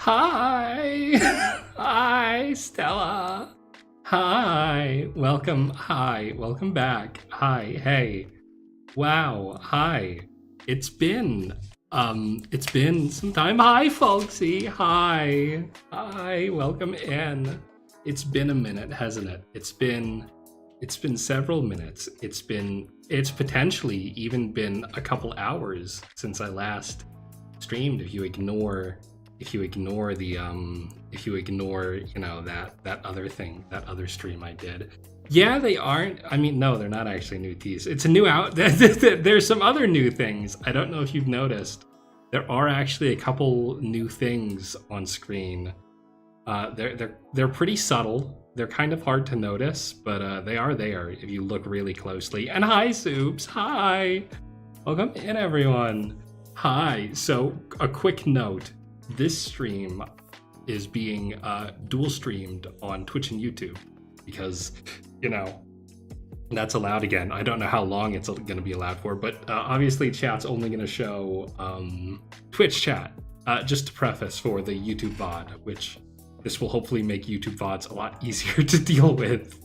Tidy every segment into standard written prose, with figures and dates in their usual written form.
Hi! Hi, Stella! Hi! Welcome, hi, welcome back. Hi, hey. Wow, hi. It's been some time. Hi, folksy. Hi. Hi, welcome in. It's been a minute, hasn't it? It's been several minutes. It's potentially even been a couple hours since I last streamed, if you ignore the that other thing, that other stream I did. Yeah, they aren't. I mean, no, they're not actually new teas. It's a new out. There's some other new things. I don't know if you've noticed. There are actually a couple new things on screen. They're pretty subtle. They're kind of hard to notice, but they are there if you look really closely. And hi, Soups. Hi. Welcome in, everyone. Hi. So a quick note. This stream is being dual streamed on Twitch and YouTube because, that's allowed again. I don't know how long it's going to be allowed for, but obviously chat's only going to show Twitch chat, just to preface for the YouTube VOD, which this will hopefully make YouTube VODs a lot easier to deal with.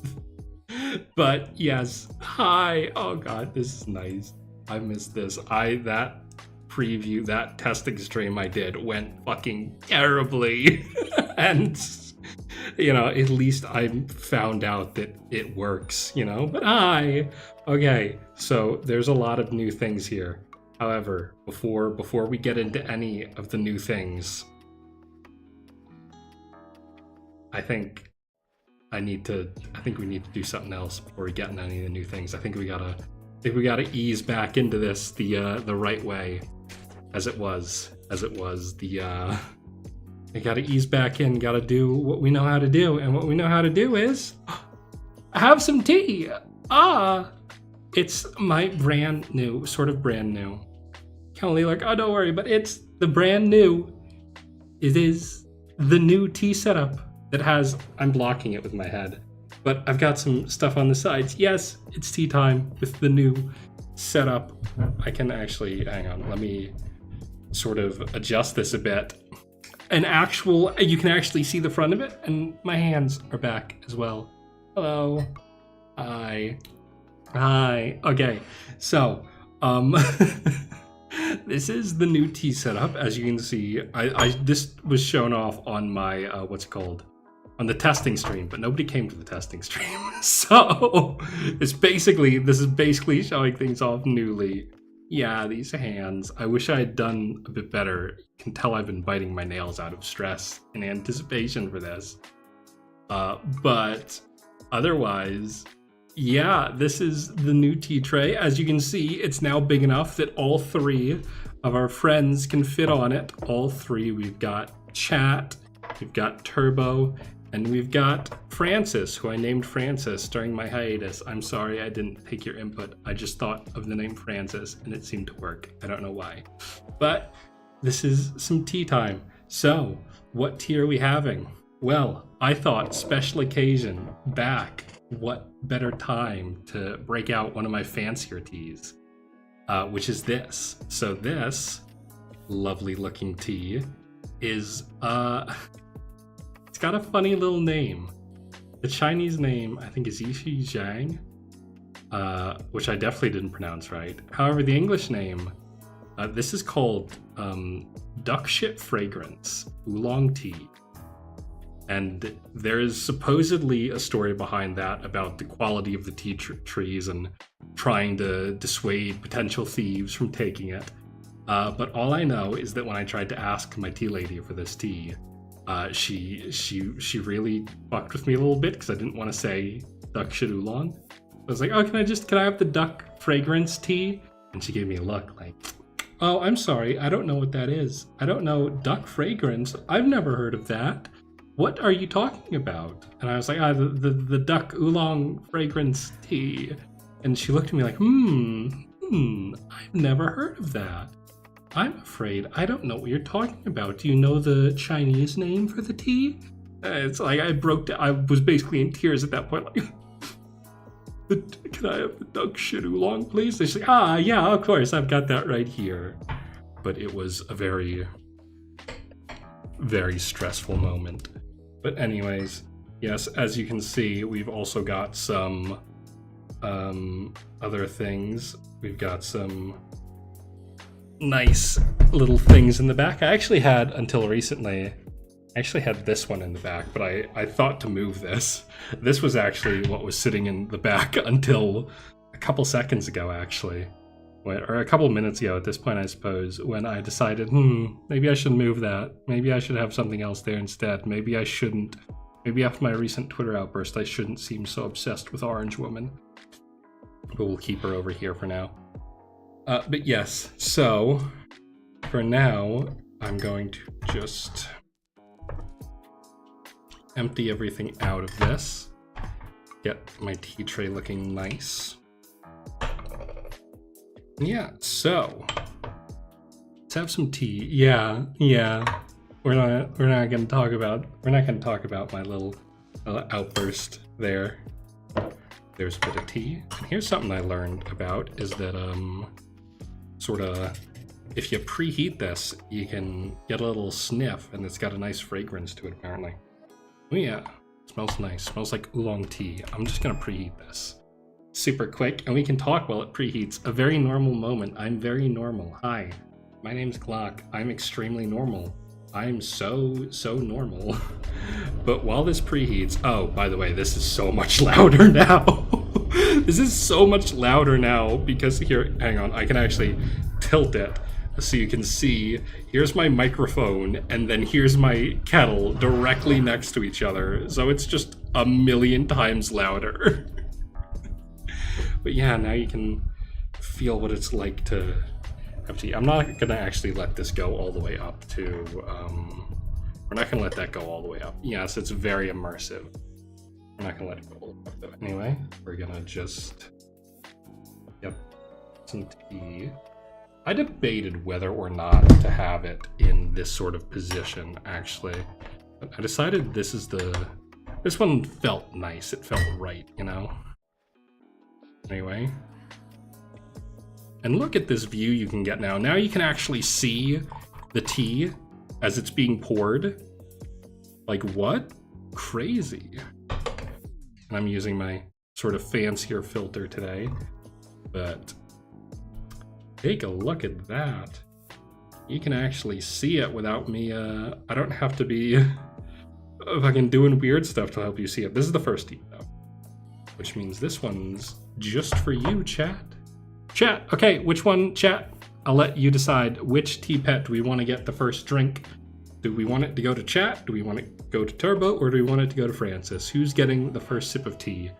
But yes, hi. Oh God, this is nice. I missed this. That preview, that testing stream I did went fucking terribly. And at least I found out that it works, but hi. Okay, so there's a lot of new things here. However, before we get into any of the new things, I think we need to do something else before we get into any of the new things. I think we gotta ease back into this the right way, as it was we gotta ease back in, gotta do what we know how to do, and what we know how to do is have some tea. It's my brand new. Kelly, like, oh, don't worry, but it's the brand new. It is the new tea setup that has, I'm blocking it with my head, but I've got some stuff on the sides. Yes, it's tea time with the new setup. I can actually, hang on, let me sort of adjust this a bit. You can actually see the front of it, and my hands are back as well. Hello. Hi. Okay, so this is the new tea setup. As you can see, this was shown off on my on the testing stream, but nobody came to the testing stream. So this is basically showing things off newly. Yeah, these hands. I wish I had done a bit better. You can tell I've been biting my nails out of stress in anticipation for this. But otherwise, yeah, this is the new tea tray. As you can see, it's now big enough that all three of our friends can fit on it. All three. We've got Chat, we've got Turbo, and we've got Francis, who I named Francis during my hiatus. I'm sorry I didn't take your input. I just thought of the name Francis and it seemed to work. I don't know why. But this is some tea time. So, what tea are we having? Well, I thought special occasion back. What better time to break out one of my fancier teas, which is this. So this lovely looking tea is it's got a funny little name. The Chinese name, I think, is Yishi Zhang, which I definitely didn't pronounce right. However, the English name, this is called Duck Shit Fragrance Oolong Tea. And there is supposedly a story behind that about the quality of the tea trees and trying to dissuade potential thieves from taking it. But all I know is that when I tried to ask my tea lady for this tea, she really fucked with me a little bit because I didn't want to say duck shit oolong. I was like, oh, can I have the duck fragrance tea? And she gave me a look like, oh, I'm sorry, I don't know what that is. I don't know duck fragrance. I've never heard of that. What are you talking about? And I was like, the duck oolong fragrance tea. And she looked at me like, I've never heard of that. I'm afraid I don't know what you're talking about. Do you know the Chinese name for the tea? It's like I was basically in tears at that point. Like, can I have the duck shit oolong, please? And she's like, yeah, of course, I've got that right here. But it was a very very stressful moment. But anyways, yes, as you can see, we've also got some other things. We've got some nice little things in the back. I actually had, until recently, this one in the back, but I thought to move this. This was actually what was sitting in the back until a couple seconds ago, actually. Or a couple minutes ago at this point, I suppose, when I decided, maybe I should move that. Maybe I should have something else there instead. Maybe I shouldn't. Maybe after my recent Twitter outburst, I shouldn't seem so obsessed with Orange Woman. But we'll keep her over here for now. But yes, so for now, I'm going to just empty everything out of this. Get my tea tray looking nice. Yeah, so let's have some tea. Yeah. We're not gonna talk about my little outburst there. There's a bit of tea. And here's something I learned about is that sort of if you preheat this, you can get a little sniff, and it's got a nice fragrance to it apparently. Oh yeah, it smells nice. It smells like oolong tea. I'm just gonna preheat this super quick, and we can talk while it preheats. A very normal moment. I'm very normal. Hi, my name's Glock. I'm extremely normal. I'm so normal. But while this preheats, oh, by the way, this is so much louder now. This is so much louder now because here, hang on, I can actually tilt it so you can see. Here's my microphone, and then here's my kettle directly next to each other. So it's just a million times louder. But yeah, now you can feel what it's like to have tea. I'm not gonna actually let this go all the way up to, we're not gonna let that go all the way up. Yes, it's very immersive. We're not gonna let it go all the way up though. Anyway, we're gonna just get some tea. I debated whether or not to have it in this sort of position, actually. But I decided this one felt nice. It felt right, you know? Anyway. And look at this view you can get now. Now you can actually see the tea as it's being poured. Like, what? Crazy. And I'm using my sort of fancier filter today. But take a look at that. You can actually see it without me, I don't have to be fucking doing weird stuff to help you see it. This is the first tea, though. Which means this one's just for you, chat. Chat, okay, which one, chat? I'll let you decide which tea pet do we want to get the first drink. Do we want it to go to chat? Do we want it to go to Turbo? Or do we want it to go to Francis? Who's getting the first sip of tea?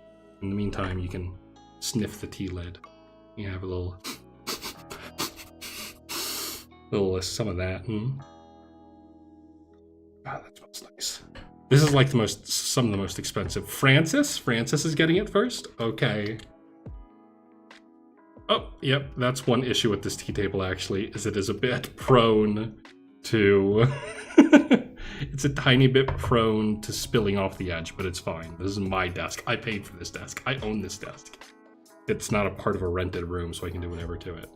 In the meantime, you can sniff the tea lid. You have a little some of that. Ah, that smells nice. This is like some of the most expensive. Francis is getting it first? Okay. Oh, yep, that's one issue with this tea table, actually, is it is a bit prone to... It's a tiny bit prone to spilling off the edge, but it's fine. This is my desk. I paid for this desk. I own this desk. It's not a part of a rented room, so I can do whatever to it.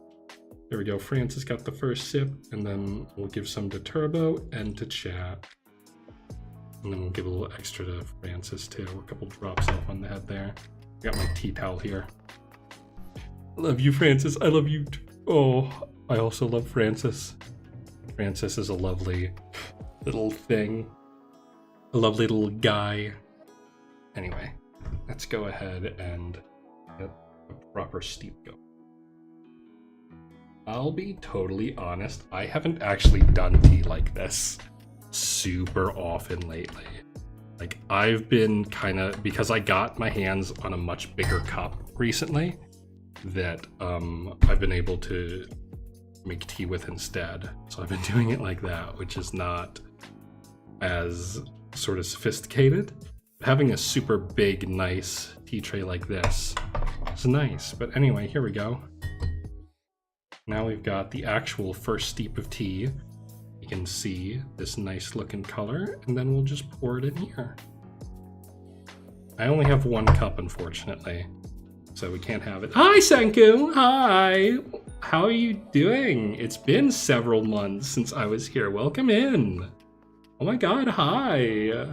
There we go, Francis got the first sip, and then we'll give some to Turbo and to chat. And then we'll give a little extra to Francis, too. A couple drops off on the head there. I got my tea towel here. I love you, Francis. I love you too. Oh, I also love Francis. Francis is a lovely little thing. A lovely little guy. Anyway, let's go ahead and get a proper steep going. I'll be totally honest, I haven't actually done tea like this super often lately. Like, I've been because I got my hands on a much bigger cup recently that I've been able to make tea with instead. So I've been doing it like that, which is not as sort of sophisticated. Having a super big, nice tea tray like this is nice. But anyway, here we go. Now we've got the actual first steep of tea. You can see this nice looking color, and then we'll just pour it in here. I only have one cup, unfortunately, so we can't have it. Hi, Senku! Hi! How are you doing? It's been several months since I was here. Welcome in. Oh my god, hi!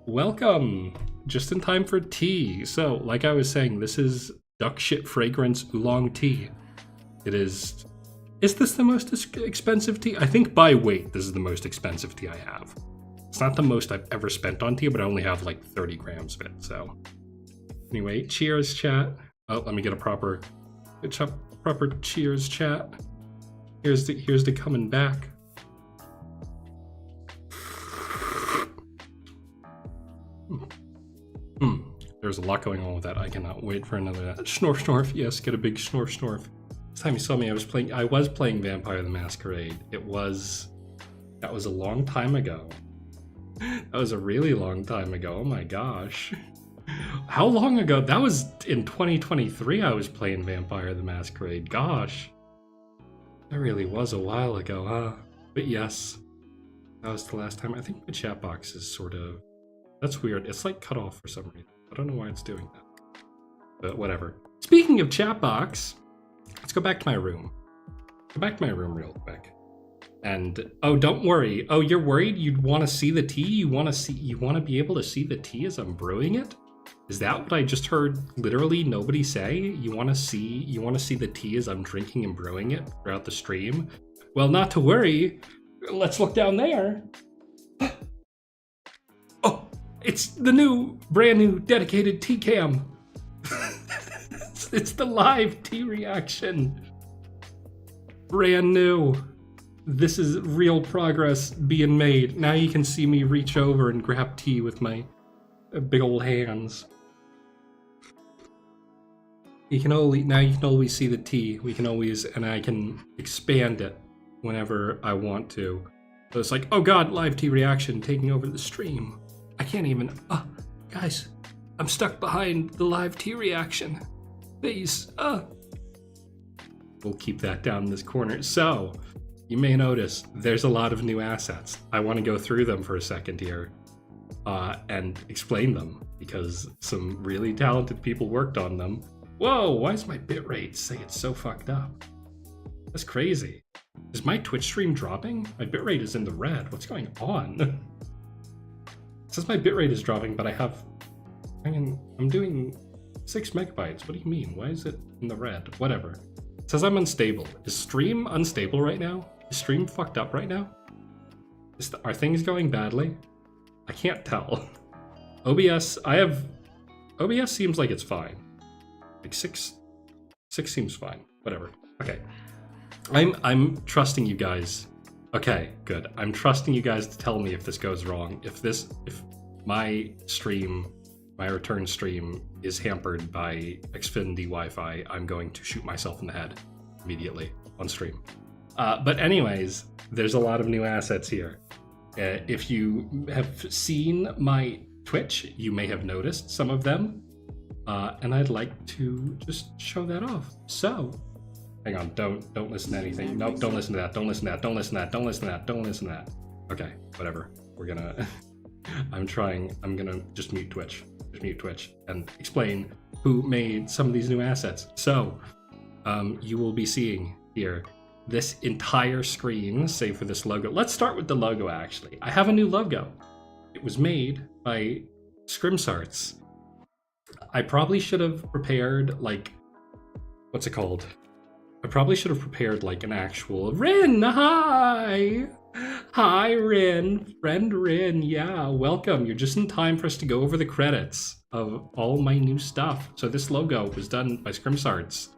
Welcome! Just in time for tea. So, like I was saying, this is duck shit fragrance oolong tea. It is... Is this the most expensive tea? I think by weight, this is the most expensive tea I have. It's not the most I've ever spent on tea, but I only have like 30 grams of it, so... Anyway, cheers, chat. Oh, let me get a proper cheers, chat. Here's the coming back. There's a lot going on with that. I cannot wait for another Schnorf Schnorf. Yes, get a big Schnorf Schnorf. Last time you saw me, I was playing Vampire the Masquerade. That was a long time ago. That was a really long time ago. Oh my gosh. How long ago? That was in 2023 I was playing Vampire the Masquerade. Gosh. That really was a while ago, huh? But yes, that was the last time. I think my chat box is sort of... That's weird. It's like cut off for some reason. I don't know why it's doing that. But whatever. Speaking of chat box, let's go back to my room. Go back to my room real quick. And, oh, don't worry. Oh, you're worried? You'd want to see the tea? You want to be able to see the tea as I'm brewing it? Is that what I just heard literally nobody say? You want to see the tea as I'm drinking and brewing it throughout the stream? Well, not to worry. Let's look down there. Oh, it's the brand new dedicated tea cam. It's the live tea reaction. Brand new. This is real progress being made. Now you can see me reach over and grab tea with my big old hands. You can always see the tea. And I can expand it whenever I want to. So it's like, oh god, live tea reaction taking over the stream. I can't even, guys, I'm stuck behind the live tea reaction. Please, We'll keep that down in this corner. So, you may notice there's a lot of new assets. I want to go through them for a second here and explain them because some really talented people worked on them. Whoa, why is my bitrate say it's so fucked up? That's crazy. Is my Twitch stream dropping? My bitrate is in the red. What's going on? It says my bitrate is dropping, but I'm doing 6 megabytes. What do you mean? Why is it in the red? Whatever. It says I'm unstable. Is stream unstable right now? Is stream fucked up right now? Are things going badly? I can't tell. OBS seems like it's fine. Like 6 seems fine. Whatever. Okay. I'm trusting you guys. Okay, good. I'm trusting you guys to tell me if this goes wrong. If my return stream is hampered by Xfinity Wi-Fi, I'm going to shoot myself in the head immediately on stream. But anyways, there's a lot of new assets here. If you have seen my Twitch, you may have noticed some of them. And I'd like to just show that off. So, hang on, don't listen to anything. Nope, don't listen to that, don't listen to that, don't listen to that, don't listen to that, don't listen to that. Okay, whatever. We're gonna, I'm gonna just mute Twitch and explain who made some of these new assets. So, you will be seeing here this entire screen, save for this logo. Let's start with the logo, actually. I have a new logo. It was made by Scrimsarts. I probably should have prepared, like, what's it called? I probably should have prepared, like, an actual... Rin, hi! Hi, Rin. Friend Rin, yeah, welcome. You're just in time for us to go over the credits of all my new stuff. So this logo was done by Scrimsarts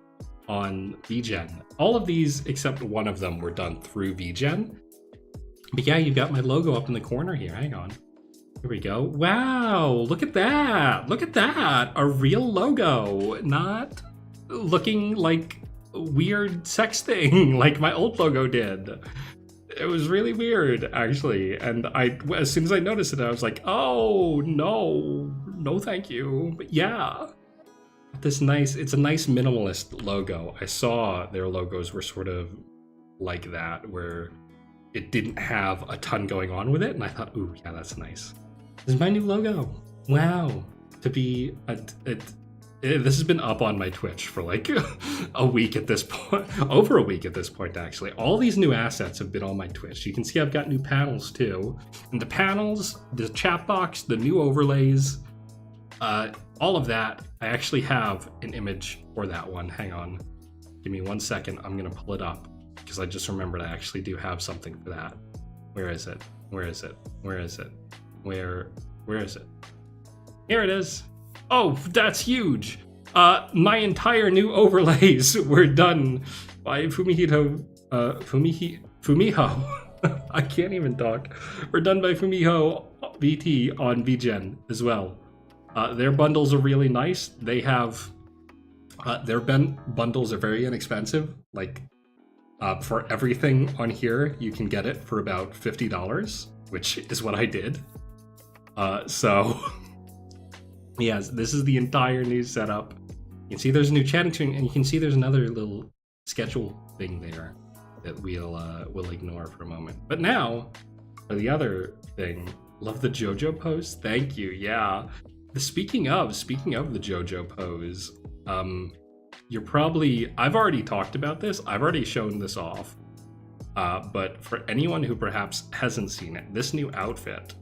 on VGen. All of these, except one of them, were done through VGen. But yeah, you've got my logo up in the corner here. Hang on. Here we go. Wow, look at that. Look at that. A real logo. Not looking like a weird sex thing like my old logo did. It was really weird, actually. And as soon as I noticed it, I was like, oh, no, thank you. But yeah, it's a nice minimalist logo. I saw their logos were sort of like that, where it didn't have a ton going on with it. And I thought, ooh, yeah, that's nice. This is my new logo. Wow. To be this has been up on my Twitch for like a week at this point, over a week at this point, actually. All these new assets have been on my Twitch. You can see I've got new panels too. And the panels, the chat box, the new overlays, all of that, I actually have an image for that one. Hang on. Give me 1 second. I'm going to pull it up because I just remembered I actually do have something for that. Where is it? Where is it? Where is it? Where is it? Here it is. Oh, that's huge. My entire new overlays were done by Fumiho. I can't even talk. Were done by Fumiho VT on VGen as well. Their bundles are really nice. They have their bundles are very inexpensive. Like for everything on here, you can get it for about $50, which is what I did. So yes, this is the entire new setup. You can see there's a new chatting screen, and you can see there's another little schedule thing there that we'll ignore for a moment. But now for the other thing. Love the JoJo pose. Thank you. Yeah. Speaking of the JoJo pose, I've already talked about this. I've already shown this off. But for anyone who perhaps hasn't seen it, this new outfit,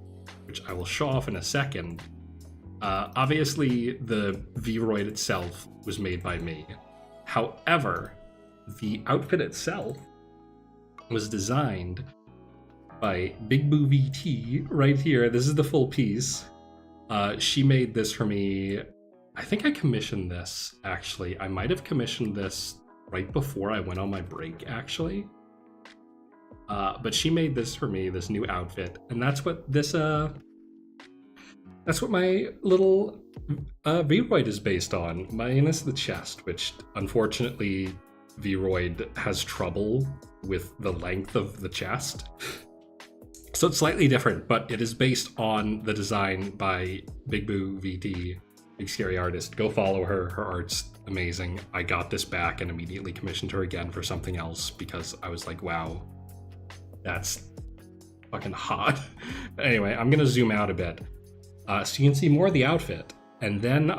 which I will show off in a second, obviously the Vroid itself was made by me. However, the outfit itself was designed by Big Boo VT right here. This is the full piece. She made this for me. I think I commissioned this, actually. I might have commissioned this right before I went on my break, actually. But she made this for me, this new outfit. And that's what this, that's what my little Vroid is based on. Minus the chest, which unfortunately Vroid has trouble with the length of the chest. So it's slightly different, but it is based on the design by Big Boo VT, Big Scary Artist. Go follow her. Her art's amazing. I got this back and immediately commissioned her again for something else because I was like, wow, that's fucking hot. But anyway, I'm going to zoom out a bit so you can see more of the outfit. And then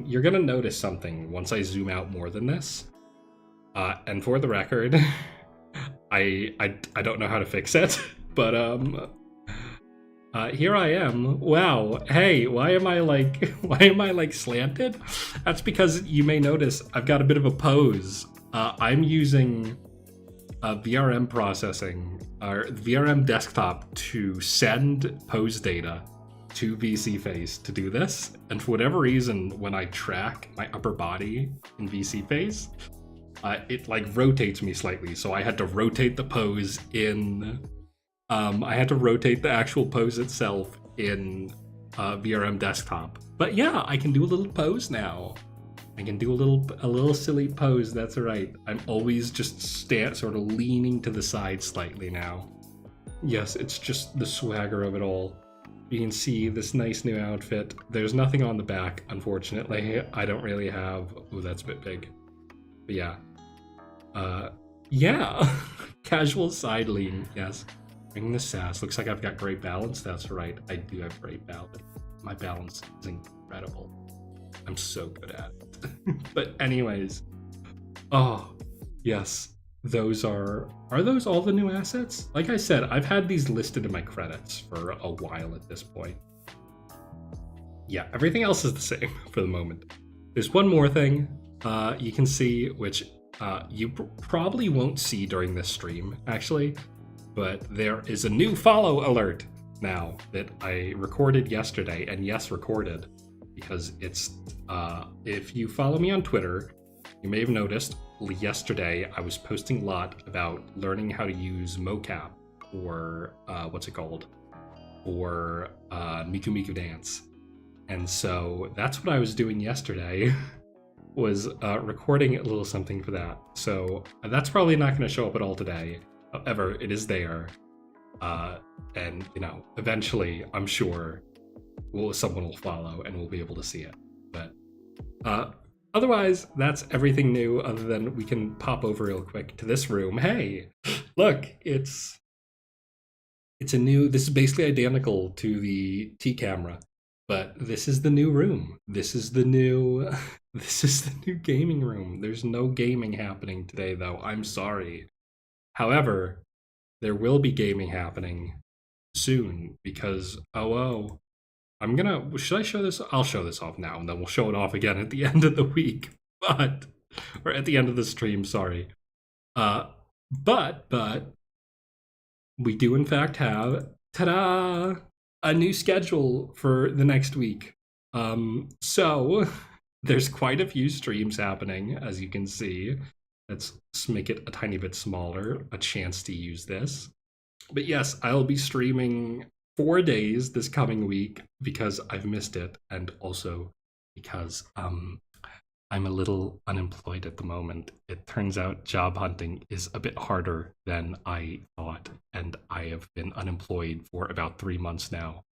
you're going to notice something once I zoom out more than this. And for the record, I don't know how to fix it. But here I am. Wow. Hey, why am I like slanted? That's because you may notice I've got a bit of a pose. I'm using VRM processing or VRM desktop to send pose data to VC Face to do this. And for whatever reason, when I track my upper body in VC Face, it like rotates me slightly. So I had to rotate the pose in. I had to rotate the actual pose itself in VRM desktop. But yeah, I can do a little pose now. I can do a little silly pose, that's right. I'm always just sort of leaning to the side slightly now. Yes, it's just the swagger of it all. You can see this nice new outfit. There's nothing on the back, unfortunately. I don't really have... Oh, that's a bit big. But yeah. Yeah. Casual side lean, yes. Bringing the sass. Looks like I've got great balance. That's right. I do have great balance. My balance is incredible. I'm so good at it. But anyways. Oh, yes. Those are those all the new assets? Like I said, I've had these listed in my credits for a while at this point. Yeah, everything else is the same for the moment. There's one more thing you can see, which you probably won't see during this stream, actually. But there is a new follow alert now that I recorded yesterday, and yes, recorded, because it's, if you follow me on Twitter, you may have noticed yesterday I was posting a lot about learning how to use mocap or, what's it called, or Miku Miku Dance. And so that's what I was doing yesterday, was recording a little something for that. So that's probably not going to show up at all today. However, it is there, and you know, eventually, I'm sure, someone will follow and we'll be able to see it. But otherwise, that's everything new. Other than we can pop over real quick to this room. Hey, look, it's a new. This is basically identical to the T camera, but this is the new room. This is the new. This is the new gaming room. There's no gaming happening today, though. I'm sorry. However, there will be gaming happening soon because, should I show this? I'll show this off now and then we'll show it off again at the end of the week. Or at the end of the stream, sorry. But we do in fact have, ta-da, a new schedule for the next week. So there's quite a few streams happening, as you can see. Let's make it a tiny bit smaller, a chance to use this. But yes, I'll be streaming 4 days this coming week because I've missed it, and also because I'm a little unemployed at the moment. It turns out job hunting is a bit harder than I thought, and I have been unemployed for about 3 months now.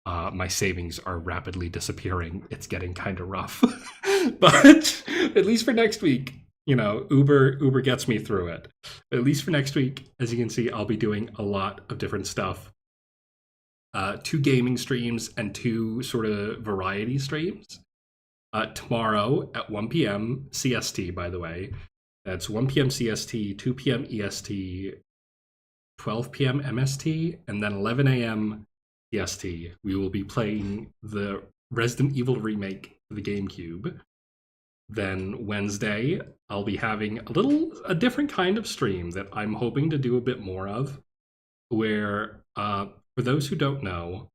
My savings are rapidly disappearing. It's getting kind of rough. But at least for next week, you know, Uber gets me through it. At least for next week, as you can see, I'll be doing a lot of different stuff. 2 gaming streams and 2 sort of variety streams. Tomorrow at 1 p.m. CST, by the way. That's 1 p.m. CST, 2 p.m. EST, 12 p.m. MST, and then 11 a.m. EST. We will be playing the Resident Evil remake for the GameCube. Then Wednesday, I'll be having a different kind of stream that I'm hoping to do a bit more of, where, for those who don't know,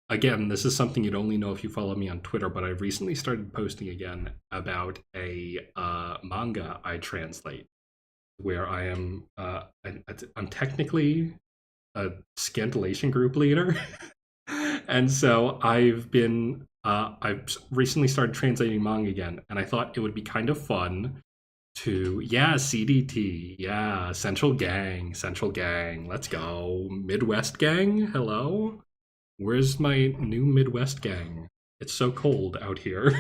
again, this is something you'd only know if you follow me on Twitter, but I recently started posting again about a manga I translate, where I am, I'm technically a scantillation group leader. And so I've recently started translating manga again, and I thought it would be kind of fun to, CDT, Central Gang, let's go. Midwest Gang, hello? Where's my new Midwest Gang? It's so cold out here.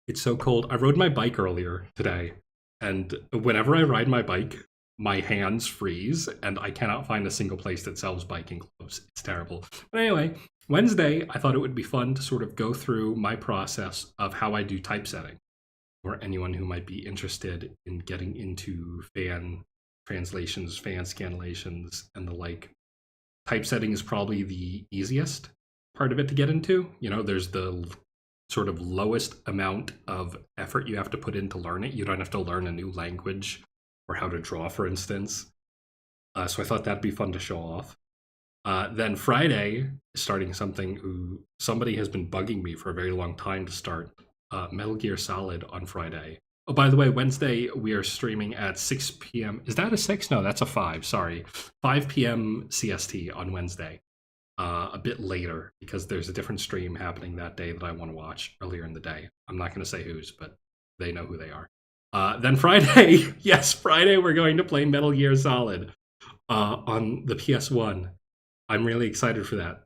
It's so cold. I rode my bike earlier today, and whenever I ride my bike, my hands freeze, and I cannot find a single place that sells biking clothes. It's terrible. But anyway, Wednesday, I thought it would be fun to sort of go through my process of how I do typesetting, or anyone who might be interested in getting into fan translations, fan scanlations, and the like. Typesetting is probably the easiest part of it to get into. You know, there's the sort of lowest amount of effort you have to put in to learn it. You don't have to learn a new language or how to draw, for instance. So I thought that'd be fun to show off. Then Friday, starting something somebody has been bugging me for a very long time to start, Metal Gear Solid on Friday. Oh, by the way, Wednesday we are streaming at 6 p.m. Is that a 6? No, that's a 5, sorry. 5 p.m. CST on Wednesday. A bit later, because there's a different stream happening that day that I want to watch earlier in the day. I'm not going to say whose, but they know who they are. Then Friday, yes, Friday we're going to play Metal Gear Solid on the PS1. I'm really excited for that.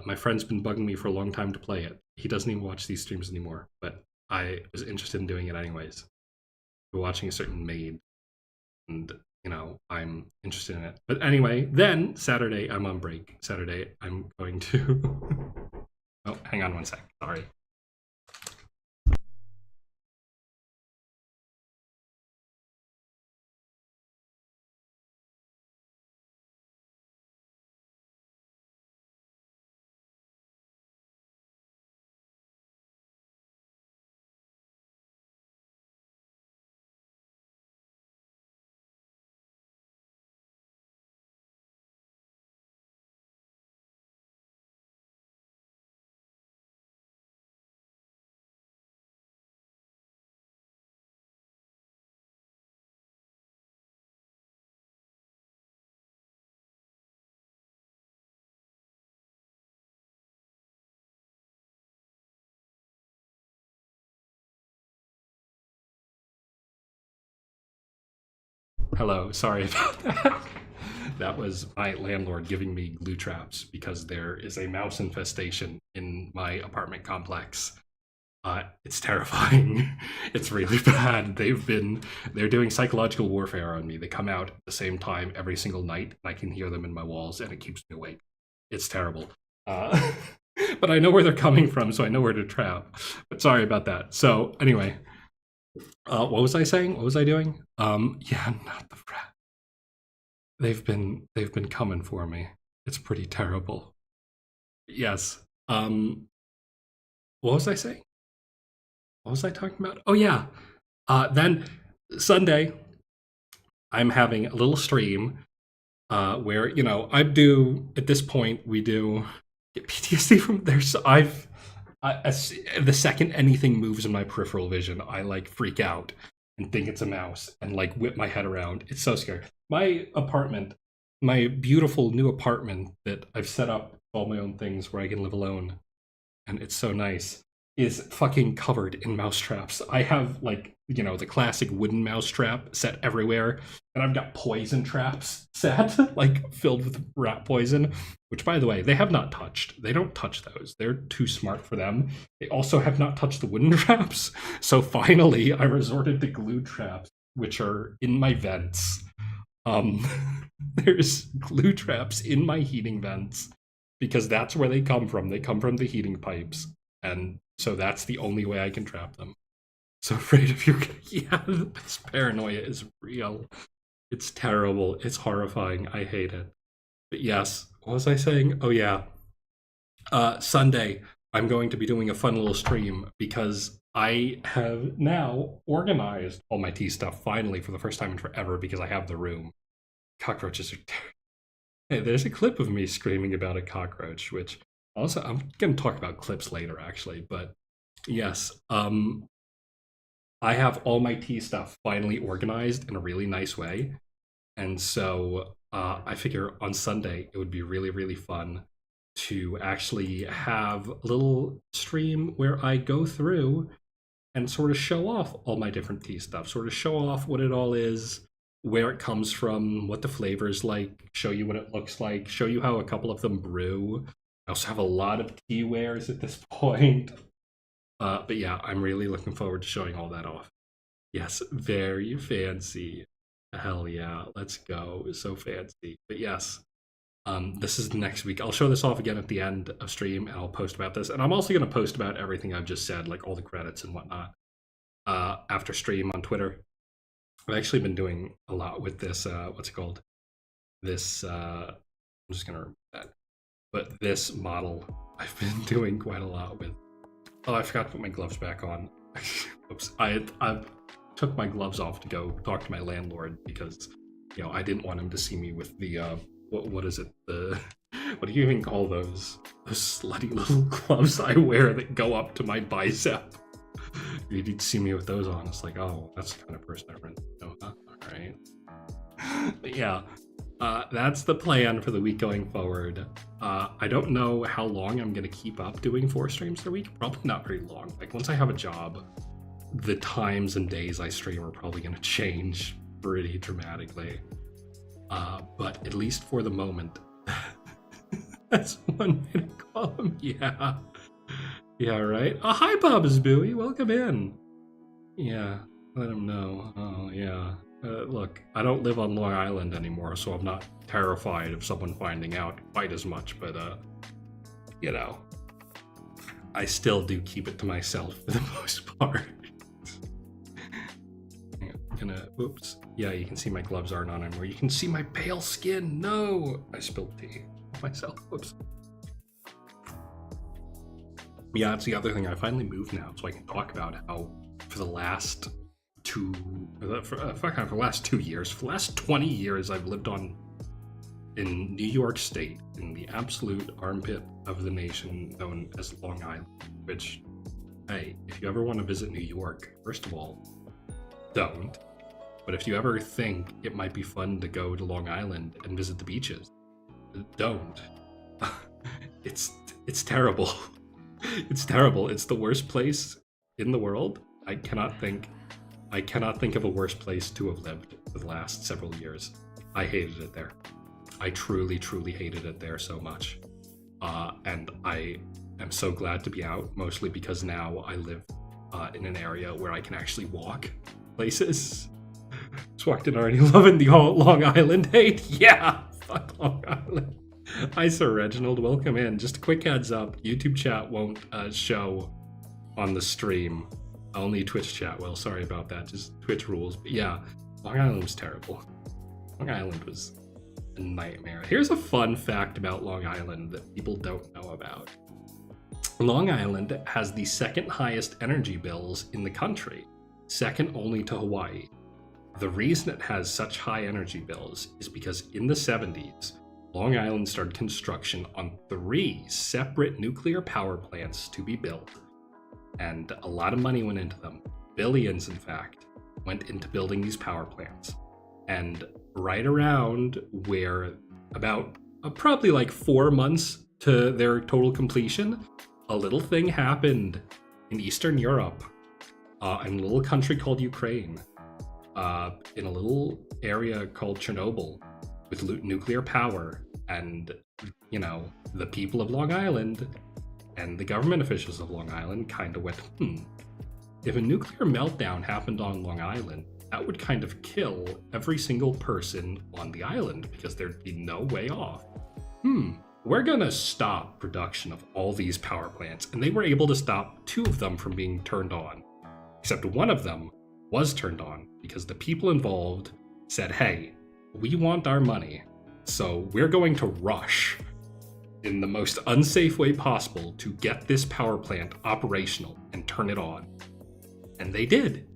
My friend's been bugging me for a long time to play it. He doesn't even watch these streams anymore, but I was interested in doing it anyways. We're watching a certain maid, and, you know, I'm interested in it. But anyway, then Saturday, I'm on break. Saturday, I'm going to... Oh, hang on one sec. Sorry. Hello, sorry about that. That was my landlord giving me glue traps because there is a mouse infestation in my apartment complex. It's terrifying. It's really bad. They're doing psychological warfare on me. They come out at the same time every single night, and I can hear them in my walls, and it keeps me awake. It's terrible. But I know where they're coming from, so I know where to trap. But sorry about that. So anyway, what was I saying? What was I doing? Yeah, not the frat. They've been coming for me. It's pretty terrible. Yes. What was I saying? What was I talking about? Oh yeah. Then Sunday, I'm having a little stream where I do at this point we do get PTSD from there. So the second anything moves in my peripheral vision, I like freak out and think it's a mouse and like whip my head around. It's so scary. My apartment, my beautiful new apartment that I've set up all my own things where I can live alone, and it's so nice, is fucking covered in mouse traps. I have like, the classic wooden mouse trap set everywhere, and I've got poison traps set, like filled with rat poison, which by the way, they have not touched. They don't touch those. They're too smart for them. They also have not touched the wooden traps. So finally, I resorted to glue traps, which are in my vents. There's glue traps in my heating vents because that's where they come from. They come from the heating pipes. And so that's the only way I can trap them. So afraid of you. Yeah, this paranoia is real. It's terrible. It's horrifying. I hate it. But yes, what was I saying? Oh yeah. Sunday, I'm going to be doing a fun little stream because I have now organized all my tea stuff finally for the first time in forever because I have the room. Cockroaches are Hey, there's a clip of me screaming about a cockroach, which also I'm going to talk about clips later actually, but yes, I have all my tea stuff finally organized in a really nice way. And so I figure on Sunday it would be really, really fun to actually have a little stream where I go through and sort of show off all my different tea stuff, sort of show off what it all is, where it comes from, what the flavor's like, show you what it looks like, show you how a couple of them brew. I also have a lot of tea wares at this point. But yeah, I'm really looking forward to showing all that off. Yes, very fancy. Hell yeah, let's go. So fancy. But yes, this is next week. I'll show this off again at the end of stream, and I'll post about this. And I'm also going to post about everything I've just said, like all the credits and whatnot, after stream on Twitter. I've actually been doing a lot with this, what's it called? This, I'm just going to remove that. But this model, I've been doing quite a lot with. Oh, I forgot to put my gloves back on. Oops. I took my gloves off to go talk to my landlord because, I didn't want him to see me with the, what is it? What do you even call those slutty little gloves I wear that go up to my bicep? You'd see me with those on. It's like, oh, that's the kind of person I run. No, all right. But yeah, that's the plan for the week going forward. I don't know how long I'm going to keep up doing 4 streams a week. Probably not very long. Like, once I have a job, the times and days I stream are probably going to change pretty dramatically. But at least for the moment, that's one way to call him. Yeah. Yeah, right? Oh, hi, Bob's Booey. Welcome in. Yeah, let him know. Oh, yeah. Look, I don't live on Long Island anymore, so I'm not terrified of someone finding out quite as much, but, I still do keep it to myself for the most part. Oops. Yeah, you can see my gloves aren't on anymore. You can see my pale skin. No! I spilled tea myself. Oops. Yeah, that's the other thing. I finally moved now, so I can talk about how for the last 2 years, for the last 20 years, I've lived in New York State, in the absolute armpit of the nation known as Long Island, which, hey, if you ever want to visit New York, first of all, don't. But if you ever think it might be fun to go to Long Island and visit the beaches, don't. It's terrible. It's terrible. It's the worst place in the world. I cannot think of a worse place to have lived for the last several years. I hated it there. I truly, truly hated it there so much. And I am so glad to be out, mostly because now I live in an area where I can actually walk places. Just walked in already loving the whole Long Island hate. Yeah, fuck Long Island. Hi, Sir Reginald. Welcome in. Just a quick heads up. YouTube chat won't show on the stream. Only Twitch chat will. Sorry about that. Just Twitch rules. But yeah, Long Island was terrible. Long Island was a nightmare. Here's a fun fact about Long Island that people don't know about. Long Island has the second highest energy bills in the country, second only to Hawaii. The reason it has such high energy bills is because in the 70s, Long Island started construction on 3 separate nuclear power plants to be built. And a lot of money went into them. Billions, in fact, went into building these power plants. And right around where about probably like 4 months to their total completion, a little thing happened in Eastern Europe, in a little country called Ukraine, in a little area called Chernobyl with nuclear power. And, you know, the people of Long Island and the government officials of Long Island kind of went, if a nuclear meltdown happened on Long Island, that would kind of kill every single person on the island because there'd be no way off. We're gonna stop production of all these power plants. And they were able to stop 2 of them from being turned on. Except one of them was turned on because the people involved said, hey, we want our money. So we're going to rush in the most unsafe way possible to get this power plant operational and turn it on. And they did.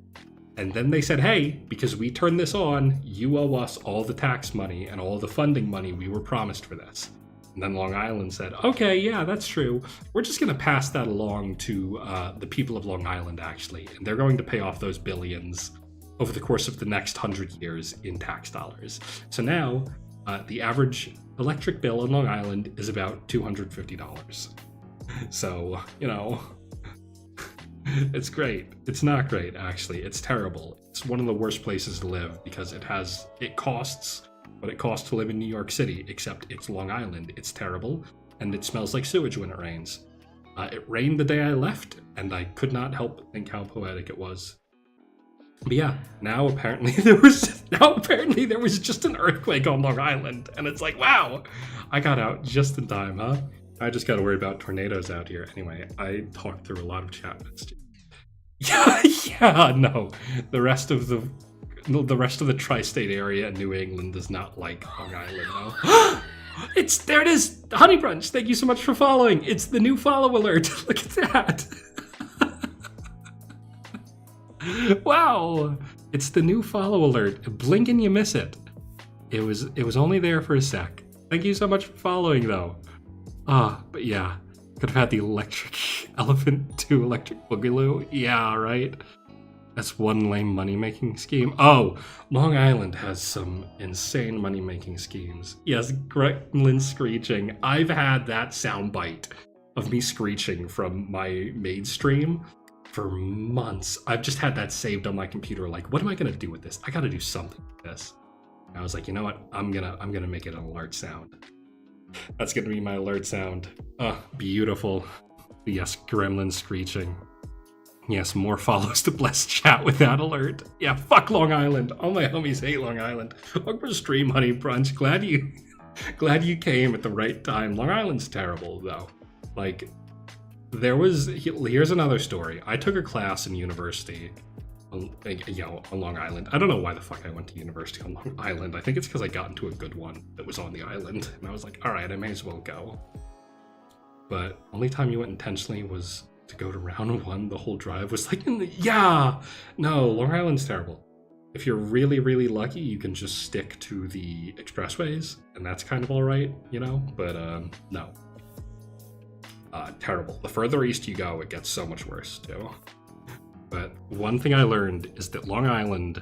And then they said, hey, because we turned this on, you owe us all the tax money and all the funding money we were promised for this. And then Long Island said, okay, yeah, that's true. We're just going to pass that along to the people of Long Island, actually. And they're going to pay off those billions over the course of the next 100 years in tax dollars. So now the average electric bill on Long Island is about $250. So, you know, it's great. It's not great, actually. It's terrible. It's one of the worst places to live because it costs what it costs to live in New York City, except it's Long Island. It's terrible, and it smells like sewage when it rains. It rained the day I left, and I could not help but think how poetic it was. But yeah, now apparently there was just an earthquake on Long Island, and it's like, wow, I got out just in time, huh? I just got to worry about tornadoes out here. Anyway, I talked through a lot of chat messages. Yeah, no, the rest of the tri-state area in New England does not like Long Island, no. There it is, Honey Brunch. Thank you so much for following. It's the new follow alert. Look at that. Wow, it's the new follow alert. Blink and you miss it. It was only there for a sec. Thank you so much for following, though. But yeah, could have had the electric elephant to electric boogaloo. Yeah, right. That's one lame money-making scheme. Oh, Long Island has some insane money-making schemes. Yes, gremlin screeching. I've had that soundbite of me screeching from my maid stream for months. I've just had that saved on my computer. Like, what am I gonna do with this? I gotta do something with this. And I was like, you know what? I'm gonna make it an alert sound. That's gonna be my alert sound. Beautiful. Yes, gremlin screeching. Yes, more follows to bless chat with that alert. Yeah, fuck Long Island. All my homies hate Long Island. Welcome to stream, Honey Brunch. Glad you came at the right time. Long Island's terrible, though. Like, here's another story. I took a class in university, on Long Island. I don't know why the fuck I went to university on Long Island. I think it's because I got into a good one that was on the island. And I was like, all right, I may as well go. But only time you went intentionally was to go to round 1. The whole drive was like, no, Long Island's terrible. If you're really, really lucky, you can just stick to the expressways, and that's kind of all right, you know? But no. Terrible. The further east you go, it gets so much worse, too. But one thing I learned is that Long Island,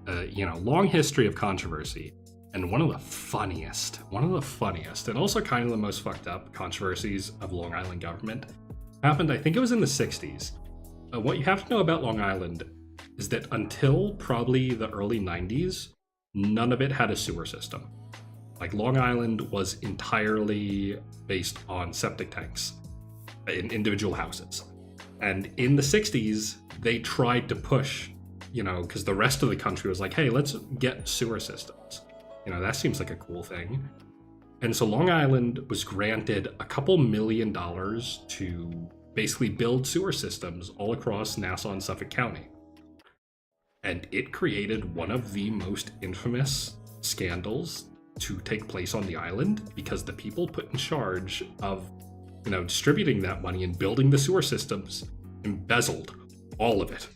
long history of controversy, and one of the funniest, and also kind of the most fucked up controversies of Long Island government happened, I think it was in the 60s. What you have to know about Long Island is that until probably the early 90s, none of it had a sewer system. Like, Long Island was entirely based on septic tanks in individual houses. And in the 60s, they tried to push, because the rest of the country was like, hey, let's get sewer systems. That seems like a cool thing. And so Long Island was granted a couple $1 million to basically build sewer systems all across Nassau and Suffolk County. And it created one of the most infamous scandals to take place on the island, because the people put in charge of, distributing that money and building the sewer systems embezzled all of it.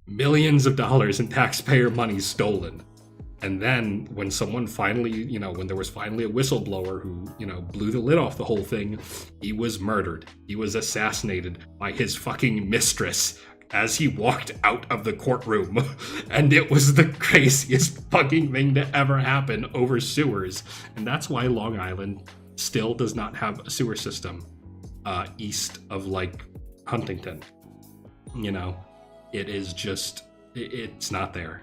Millions of dollars in taxpayer money stolen. And then when someone finally, when there was finally a whistleblower who, blew the lid off the whole thing, he was murdered. He was assassinated by his fucking mistress as he walked out of the courtroom. And it was the craziest fucking thing to ever happen over sewers. And that's why Long Island still does not have a sewer system east of, like, Huntington. It is just, it's not there.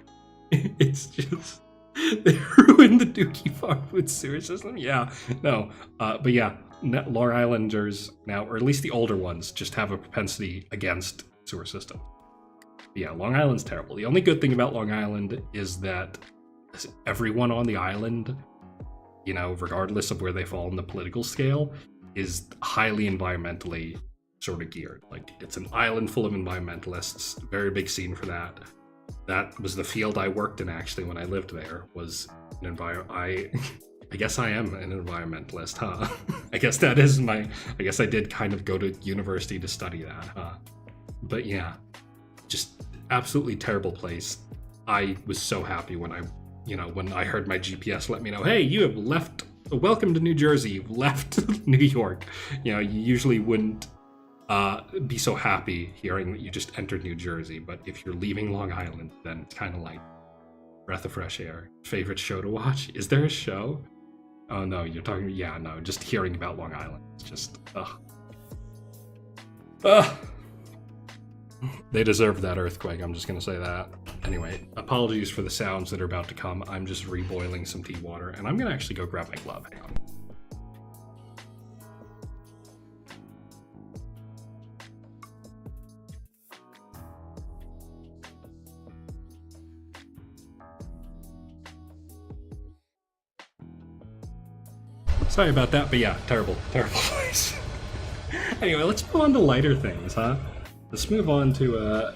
It's just, they ruined the Dookie Farmwood sewer system. Yeah, no. But yeah, Long Islanders now, or at least the older ones, just have a propensity against sewer system. But yeah, Long Island's terrible. The only good thing about Long Island is that everyone on the island, regardless of where they fall in the political scale, is highly environmentally sort of geared. Like, it's an island full of environmentalists, very big scene for that. That was the field I worked in, actually, when I lived there, was an I guess I am an environmentalist, huh? I guess I did kind of go to university to study that, huh? But yeah, just absolutely terrible place. I was so happy when I heard my GPS let me know, hey, you have left, welcome to New Jersey, you've left New York. You usually wouldn't be so happy hearing that you just entered New Jersey, but if you're leaving Long Island, then it's kind of like breath of fresh air. Favorite show to watch? Is there a show? Oh no, you're talking, yeah, no, just hearing about Long Island. It's just, They deserve that earthquake, I'm just gonna say that. Anyway, apologies for the sounds that are about to come. I'm just reboiling some tea water, and I'm gonna actually go grab my glove, hang on. Sorry about that, but yeah, terrible place. Anyway, let's move on to lighter things, huh? Let's move on to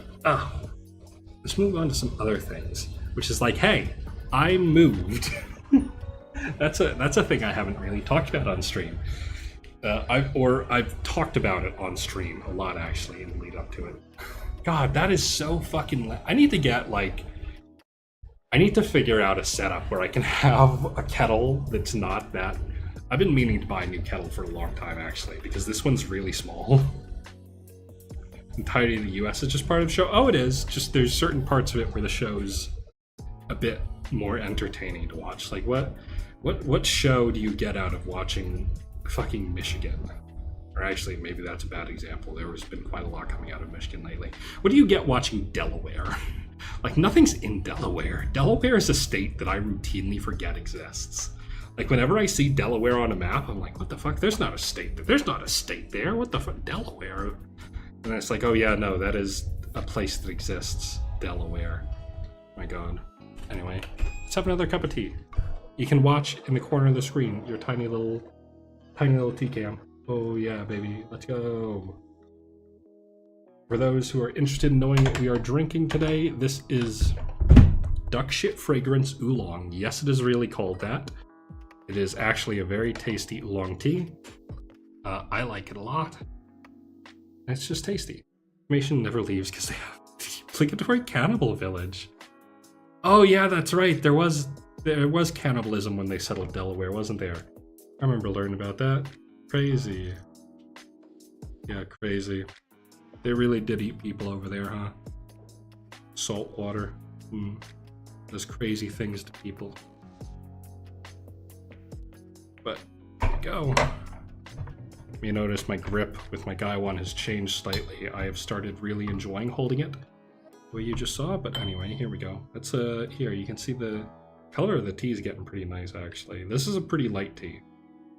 some other things, which is like, hey, I moved. That's a thing I haven't really talked about on stream. I've talked about it on stream a lot, actually, in the lead up to it. God, that is so fucking. I need to figure out a setup where I can have a kettle that's not that. I've been meaning to buy a new kettle for a long time, actually, because this one's really small. The entirety of the US is just part of the show. Oh, it is. Just there's certain parts of it where the show's a bit more entertaining to watch. Like, what show do you get out of watching fucking Michigan? Or actually, maybe that's a bad example. There has been quite a lot coming out of Michigan lately. What do you get watching Delaware? Like, nothing's in Delaware. Delaware is a state that I routinely forget exists. Like, whenever I see Delaware on a map, I'm like, what the fuck? There's not a state there. What the fuck? Delaware? And it's like, oh yeah, no, that is a place that exists. Delaware. My god. Anyway, let's have another cup of tea. You can watch in the corner of the screen your tiny little tea cam. Oh yeah, baby. Let's go. For those who are interested in knowing what we are drinking today, this is Duck Shit Fragrance Oolong. Yes, it is really called that. It is actually a very tasty oolong tea. I like it a lot. It's just tasty. Information never leaves because they have the obligatory cannibal village. Oh yeah, that's right. There was cannibalism when they settled Delaware, wasn't there? I remember learning about that. Crazy. Yeah, crazy. They really did eat people over there, huh? Salt water. Does crazy things to people. But there we go. You notice my grip with my Guy 1 has changed slightly. I have started really enjoying holding it, the way you just saw. But anyway, here we go. That's here you can see the color of the tea is getting pretty nice, actually. This is a pretty light tea.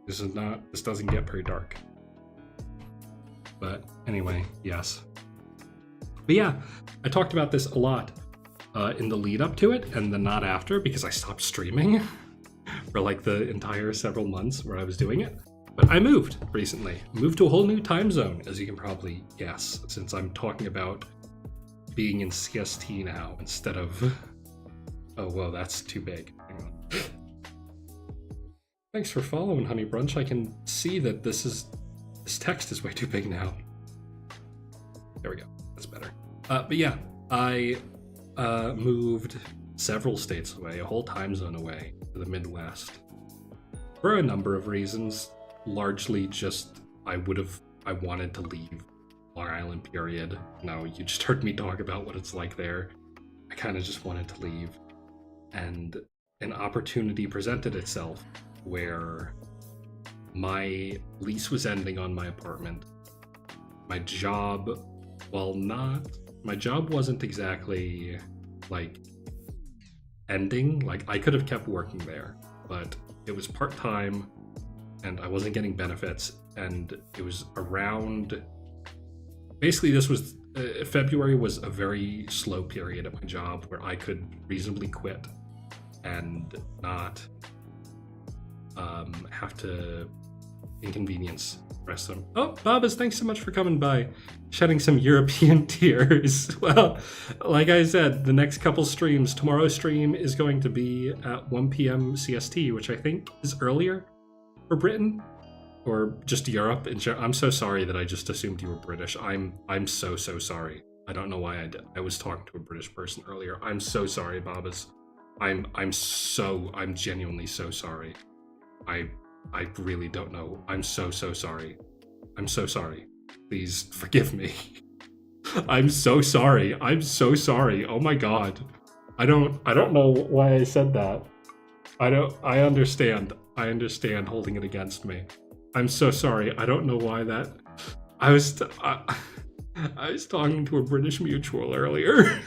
This doesn't get very dark. But anyway, yes. But yeah, I talked about this a lot in the lead up to it and the not after, because I stopped streaming for like the entire several months where I was doing it. But I moved recently. Moved to a whole new time zone, as you can probably guess, since I'm talking about being in CST now instead of... Oh, well, that's too big. Hang on. Thanks for following, Honey Brunch. I can see that this text is way too big now. There we go. That's better. But yeah, I moved several states away, a whole time zone away to the Midwest for a number of reasons. Largely just I wanted to leave Long Island, period. Now you just heard me talk about what it's like there. I kind of just wanted to leave. And an opportunity presented itself where my lease was ending on my apartment. My job, my job wasn't exactly like ending. Like I could have kept working there, but it was part-time and I wasn't getting benefits. And it was around, basically this was, February was a very slow period at my job where I could reasonably quit and not have to inconvenience the rest of them. Oh, Babas, thanks so much for coming by, shedding some European tears. Well, like I said, the next couple streams, tomorrow's stream is going to be at 1 p.m. CST, which I think is earlier for Britain or just Europe in general. I'm so sorry that I just assumed you were British. I'm so sorry. I don't know why I did. I was talking to a British person earlier. I'm so sorry, Babas. I'm genuinely so sorry. I really don't know. I'm so sorry. I'm so sorry. Please forgive me. I'm so sorry. I'm so sorry. Oh my god. I don't know why I said that. I understand holding it against me. I'm so sorry. I don't know why that. I was talking to a British mutual earlier.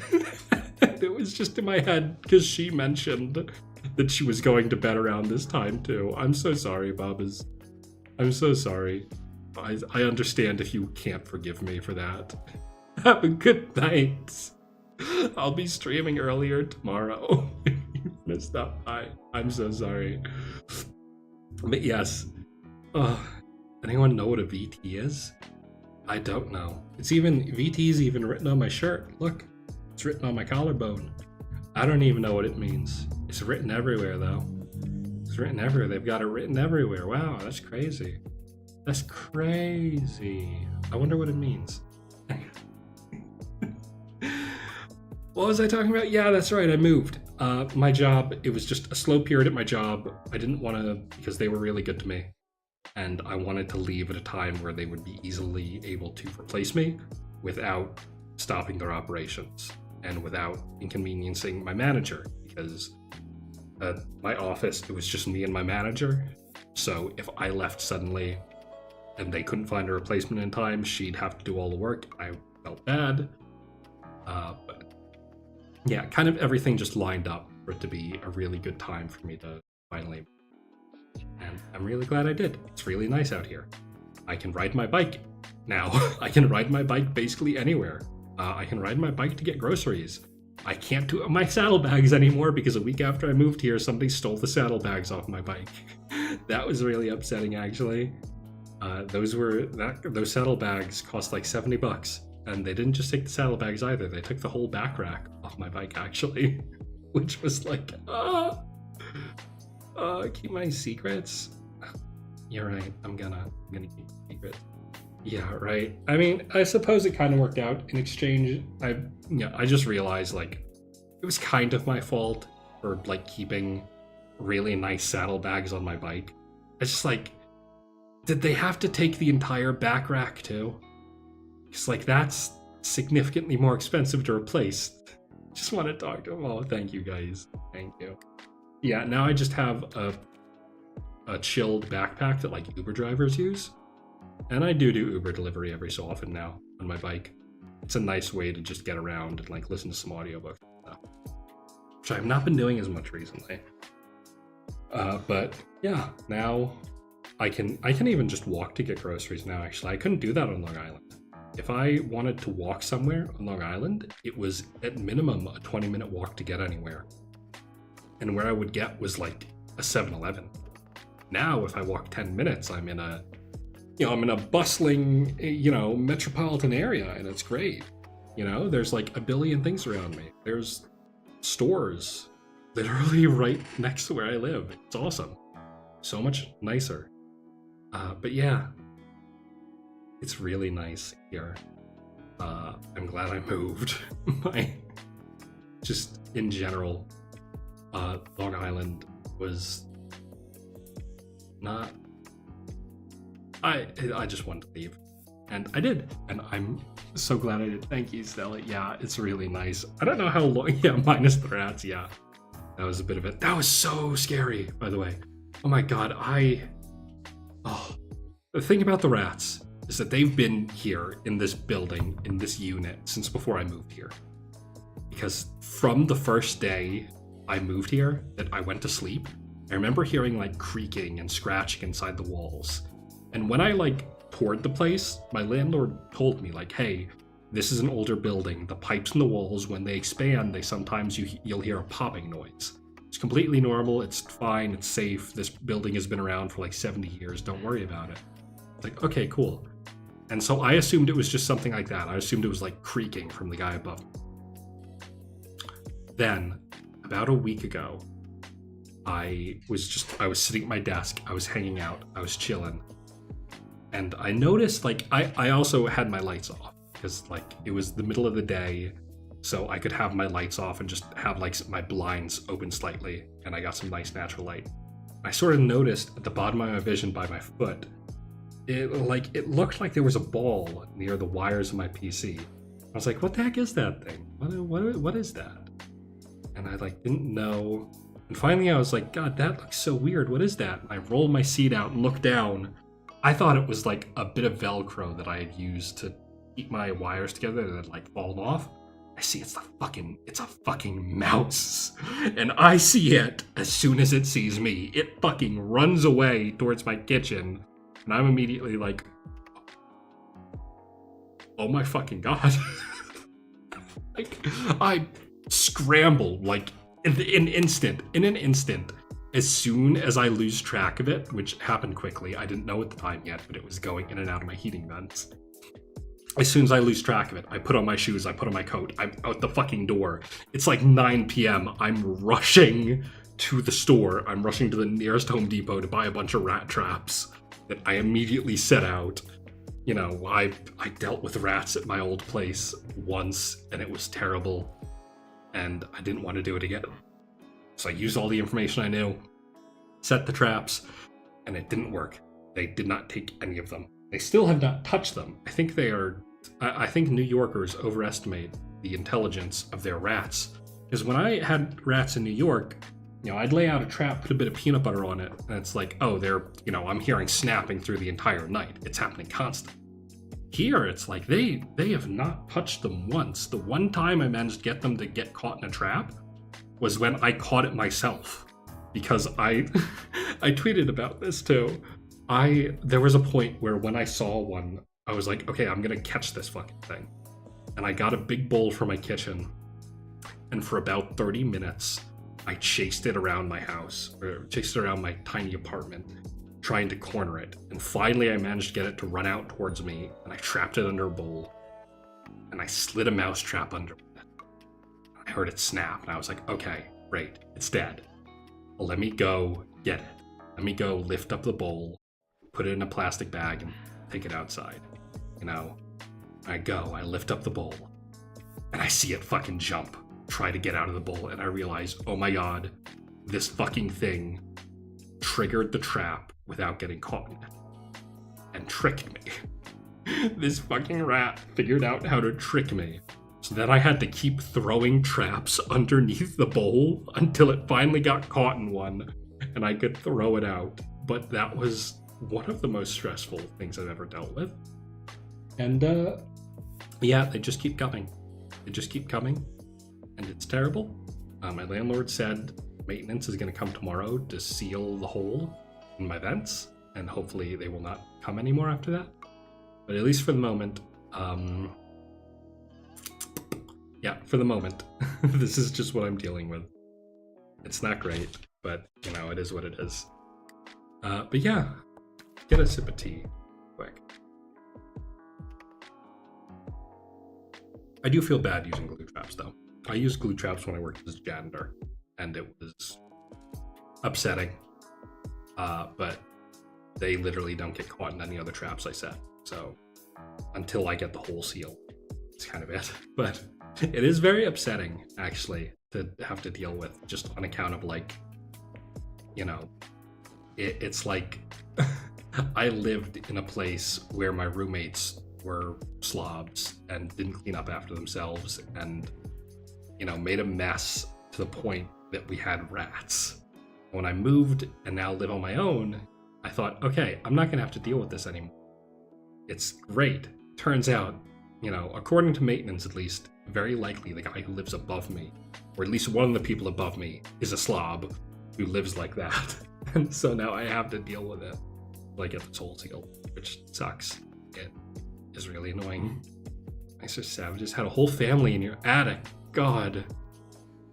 It was just in my head because she mentioned that she was going to bed around this time too. I'm so sorry, Babas. I'm so sorry. I understand if you can't forgive me for that. Have a good night. I'll be streaming earlier tomorrow. You missed that. I'm so sorry. But yes. Anyone know what a VT is? I don't know. VT's even written on my shirt. Look. It's written on my collarbone. I don't even know what it means. It's written everywhere, though. It's written everywhere. They've got it written everywhere. Wow, that's crazy. That's crazy. I wonder what it means. What was I talking about? Yeah, that's right. I moved. My job, it was just a slow period at my job. I didn't want to, because they were really good to me. And I wanted to leave at a time where they would be easily able to replace me without stopping their operations and without inconveniencing my manager, because my office, it was just me and my manager. So if I left suddenly and they couldn't find a replacement in time, she'd have to do all the work. I felt bad. But yeah, kind of everything just lined up for it to be a really good time for me to finally. And I'm really glad I did. It's really nice out here. I can ride my bike now. I can ride my bike basically anywhere. I can ride my bike to get groceries. I can't do my saddlebags anymore because a week after I moved here, somebody stole the saddlebags off my bike. That was really upsetting, actually. Those saddlebags cost like $70, and they didn't just take the saddlebags either. They took the whole back rack off my bike, actually, which was like, keep my secrets. You're right. I'm gonna keep secrets. Yeah, right. I mean, I suppose it kind of worked out in exchange. I just realized like it was kind of my fault for like keeping really nice saddlebags on my bike. It's just like, did they have to take the entire back rack too? Because like that's significantly more expensive to replace. Just want to talk to them. Oh, thank you guys. Thank you. Yeah, now I just have a chilled backpack that like Uber drivers use. And I do Uber delivery every so often now on my bike. It's a nice way to just get around and like listen to some audiobooks and stuff, which I've not been doing as much recently. But yeah, now I can even just walk to get groceries now. Actually, I couldn't do that on Long Island. If I wanted to walk somewhere on Long Island, it was at minimum a 20-minute walk to get anywhere. And where I would get was like a 7-Eleven. Now, if I walk 10 minutes, I'm in a, I'm in a bustling, metropolitan area, and it's great. There's like a billion things around me. There's stores literally right next to where I live. It's awesome. So much nicer. But yeah, it's really nice here. I'm glad I moved. Just in general, Long Island was not. I just wanted to leave, and I did, and I'm so glad I did. Thank you, Stella. Yeah, it's really nice. I don't know how long. Yeah, minus the rats. Yeah, that was a bit of it. That was so scary, by the way. Oh my god, the thing about the rats is that they've been here in this building, in this unit, since before I moved here. Because from the first day I moved here, that I went to sleep, I remember hearing like creaking and scratching inside the walls. And when I like toured the place, my landlord told me like, hey, this is an older building. The pipes in the walls, when they expand, you'll hear a popping noise. It's completely normal. It's fine. It's safe. This building has been around for like 70 years. Don't worry about it. It's like, okay, cool. And so I assumed it was just something like that. I assumed it was like creaking from the guy above me. Then, about a week ago, I was sitting at my desk. I was hanging out. I was chilling. And I noticed, like, I also had my lights off because, like, it was the middle of the day, so I could have my lights off and just have, like, my blinds open slightly, and I got some nice natural light. I sort of noticed at the bottom of my vision by my foot, it looked like there was a ball near the wires of my PC. I was like, what the heck is that thing? What is that? And I, like, didn't know. And finally I was like, God, that looks so weird. What is that? And I rolled my seat out and looked down. I thought it was like a bit of Velcro that I had used to keep my wires together that had like fallen off. I see it's a fucking mouse. And I see it as soon as it sees me. It fucking runs away towards my kitchen. And I'm immediately like, oh my fucking God. Like, I scramble like in an instant. As soon as I lose track of it, which happened quickly, I didn't know at the time yet, but it was going in and out of my heating vents. As soon as I lose track of it, I put on my shoes, I put on my coat, I'm out the fucking door. It's like 9 p.m. I'm rushing to the store. I'm rushing to the nearest Home Depot to buy a bunch of rat traps that I immediately set out. I dealt with rats at my old place once, and it was terrible, and I didn't want to do it again. So I used all the information I knew, set the traps, and it didn't work. They did not take any of them. They still have not touched them. I think New Yorkers overestimate the intelligence of their rats. Because when I had rats in New York, I'd lay out a trap, put a bit of peanut butter on it, and it's like, oh, I'm hearing snapping through the entire night. It's happening constantly. Here, it's like they have not touched them once. The one time I managed to get them to get caught in a trap was when I caught it myself, because I tweeted about this too. There was a point where when I saw one, I was like, okay, I'm gonna catch this fucking thing. And I got a big bowl from my kitchen, and for about 30 minutes, I chased it around my house, or chased it around my tiny apartment, trying to corner it. And finally I managed to get it to run out towards me, and I trapped it under a bowl, and I slid a mouse trap under it. I heard it snap, and I was like, okay, great, it's dead. Well, let me go get it. Let me go lift up the bowl, put it in a plastic bag, and take it outside. I lift up the bowl, and I see it fucking jump, try to get out of the bowl, and I realize, oh my God, this fucking thing triggered the trap without getting caught in it, and tricked me. This fucking rat figured out how to trick me. So then I had to keep throwing traps underneath the bowl until it finally got caught in one and I could throw it out. But that was one of the most stressful things I've ever dealt with. And yeah, they just keep coming. They just keep coming, and it's terrible. My landlord said maintenance is going to come tomorrow to seal the hole in my vents, and hopefully they will not come anymore after that. But at least for the moment, yeah, for the moment, this is just what I'm dealing with. It's not great. but you know, it is what it is. But yeah, get a sip of tea quick. I do feel bad using glue traps though. I used glue traps when I worked as a janitor, and it was upsetting. But they literally don't get caught in any other traps I set. So until I get the whole seal, it's kind of it. But it is very upsetting, actually, to have to deal with, just on account of, like, you know, it's like I lived in a place where my roommates were slobs and didn't clean up after themselves, and, you know, made a mess to the point that we had rats. When I moved and now live on my own, I thought, okay, I'm not gonna have to deal with this anymore. It's great. Turns out, you know, according to maintenance at least, very likely the guy who lives above me, or at least one of the people above me, is a slob who lives like that. And so now I have to deal with it. Like, get this whole seal, which sucks. It is really annoying. Nicer Savages had a whole family in your attic. God,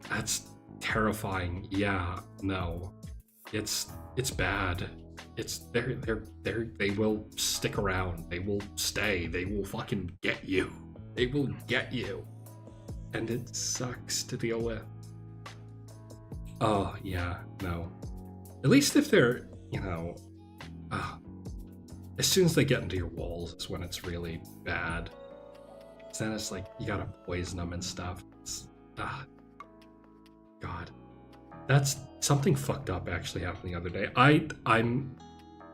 that's terrifying. Yeah, no, it's bad. It's they will stick around. They will stay. They will fucking get you. They will get you, and it sucks to deal with. Oh yeah, no. At least if they're, you know, as soon as they get into your walls is when it's really bad. Then it's like you gotta poison them and stuff. It's, God, that's something fucked up actually happened the other day. I'm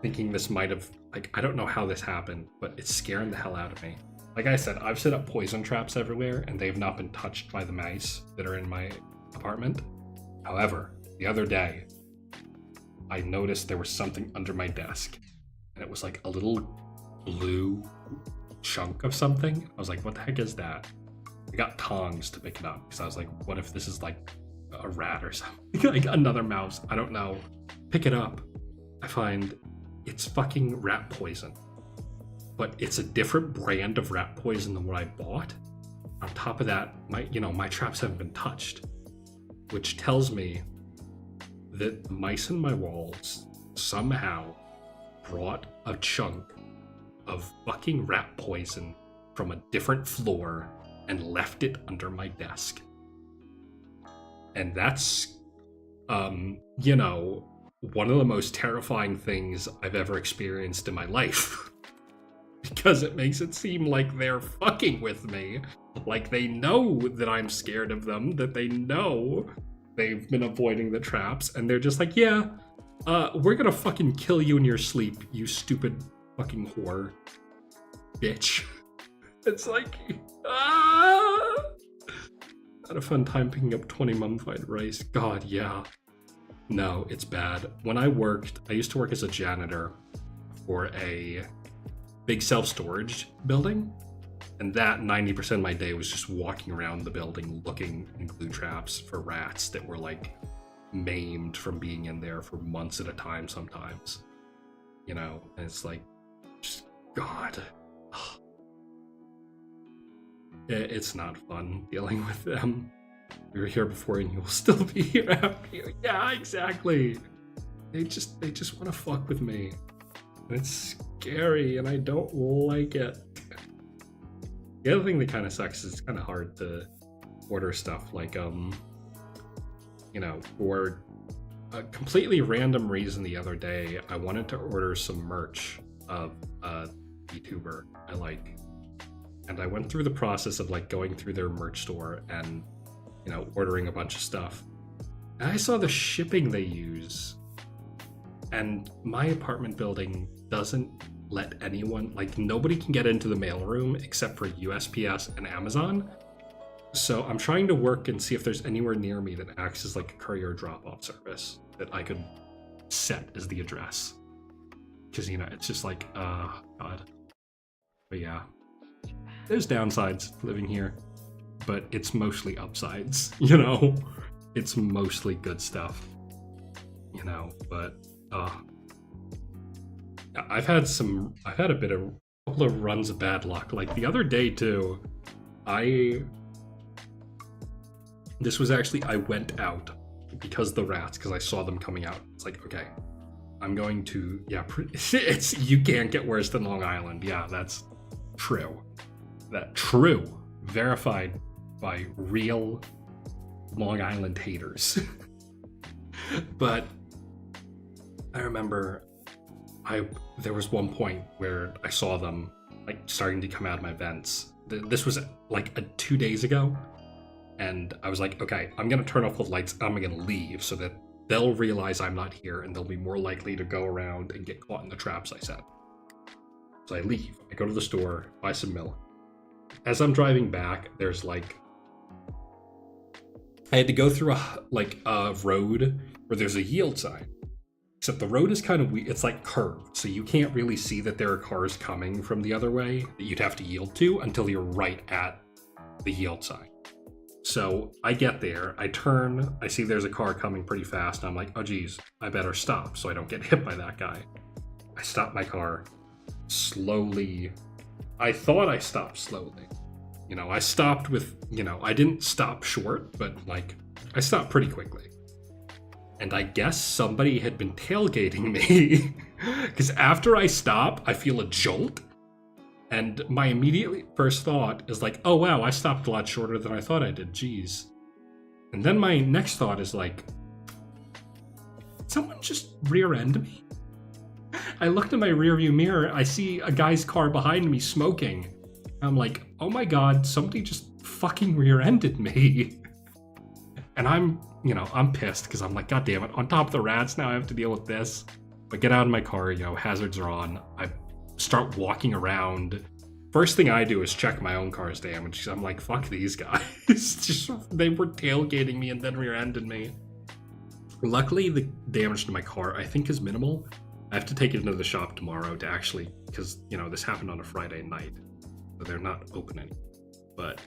thinking this might have, like, I don't know how this happened, but it's scaring the hell out of me. Like I said, I've set up poison traps everywhere and they've not been touched by the mice that are in my apartment. However, the other day, I noticed there was something under my desk, and it was like a little blue chunk of something. I was like, what the heck is that? I got tongs to pick it up because I was like, what if this is like a rat or something? Like another mouse, I don't know. Pick it up. I find it's fucking rat poison, but it's a different brand of rat poison than what I bought. On top of that, my traps haven't been touched, which tells me that the mice in my walls somehow brought a chunk of fucking rat poison from a different floor and left it under my desk. And that's, you know, one of the most terrifying things I've ever experienced in my life. Because it makes it seem like they're fucking with me. Like they know that I'm scared of them, that they know they've been avoiding the traps, and they're just like, yeah, we're gonna fucking kill you in your sleep, you stupid fucking whore. Bitch. It's like, had a fun time picking up 20 mummified rice. God, yeah. No, it's bad. When I used to work as a janitor for a big self-storage building, and that 90% of my day was just walking around the building looking in glue traps for rats that were like maimed from being in there for months at a time sometimes. You know, and it's like, just, God. It's not fun dealing with them. We were here before and you'll still be here after you. Yeah, exactly. They just want to fuck with me. And it's scary and I don't like it. The other thing that kind of sucks is it's kind of hard to order stuff like, you know, for a completely random reason the other day, I wanted to order some merch of a Vtuber I like. And I went through the process of like going through their merch store and, you know, ordering a bunch of stuff. And I saw the shipping they use. And my apartment building doesn't let anyone, like nobody can get into the mailroom except for USPS and Amazon. So I'm trying to work and see if there's anywhere near me that acts as like a courier drop-off service that I could set as the address. Because, you know, it's just like, God. But yeah, there's downsides to living here, but it's mostly upsides, you know? It's mostly good stuff, you know, but, I've had a couple of runs of bad luck. Like the other day too, I went out because the rats, because I saw them coming out. It's like, okay, I'm going to, yeah, it's, you can't get worse than Long Island. Yeah, that's true. True. Verified by real Long Island haters. But I remember there was one point where I saw them like starting to come out of my vents. This was like 2 days ago. And I was like, okay, I'm going to turn off the lights. I'm going to leave so that they'll realize I'm not here and they'll be more likely to go around and get caught in the traps I set. So I leave. I go to the store, buy some milk. As I'm driving back, there's like, I had to go through a road where there's a yield sign. Except the road is kind of weird. It's like curved, so you can't really see that there are cars coming from the other way that you'd have to yield to until you're right at the yield sign. So I get there, I turn, I see there's a car coming pretty fast, and I'm like, oh geez, I better stop so I don't get hit by that guy. I stop my car slowly. I thought I stopped slowly. You know, I stopped with, you know, I didn't stop short, but like, I stopped pretty quickly. And I guess somebody had been tailgating me, because after I stop, I feel a jolt. And my immediate first thought is like, oh wow, I stopped a lot shorter than I thought I did, jeez. And then my next thought is like, did someone just rear-end me? I looked in my rearview mirror, I see a guy's car behind me smoking. I'm like, oh my god, somebody just fucking rear-ended me. And I'm pissed because I'm like, god damn it, on top of the rats, now I have to deal with this. But get out of my car, you know, hazards are on. I start walking around. First thing I do is check my own car's damage because I'm like, fuck these guys. They were tailgating me and then rear-ended me. Luckily, the damage to my car, I think, is minimal. I have to take it into the shop tomorrow to actually, because, you know, this happened on a Friday night, so they're not open anymore. But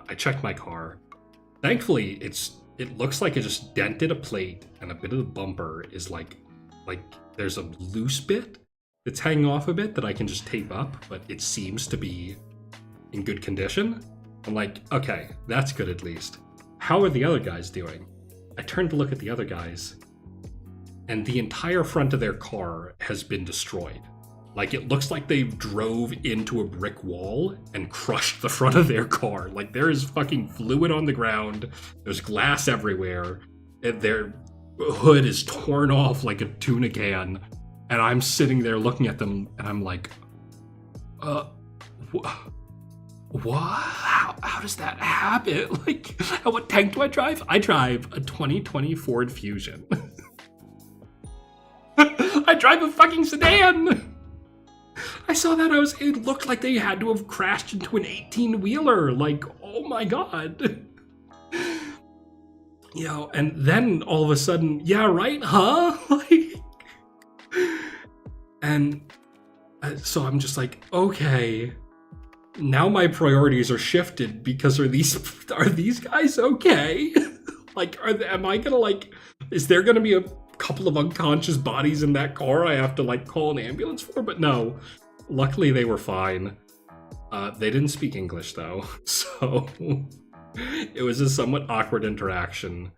I checked my car. Thankfully, it looks like it just dented a plate, and a bit of the bumper is like there's a loose bit that's hanging off a bit that I can just tape up, but it seems to be in good condition. I'm like, okay, that's good at least. How are the other guys doing? I turned to look at the other guys, and the entire front of their car has been destroyed. Like, it looks like they drove into a brick wall and crushed the front of their car. Like, there is fucking fluid on the ground. There's glass everywhere. And their hood is torn off like a tuna can. And I'm sitting there looking at them, and I'm like, what? How does that happen? Like, what tank do I drive? I drive a 2020 Ford Fusion. I drive a fucking sedan! I saw that, it looked like they had to have crashed into an 18-wheeler. Like, oh my god. You know, and then all of a sudden, yeah, right, huh? Like, and so I'm just like, okay, now my priorities are shifted because are these guys okay? Like, am I gonna, like, is there gonna be a couple of unconscious bodies in that car I have to, like, call an ambulance for? But no. Luckily, they were fine. They didn't speak English, though, so it was a somewhat awkward interaction.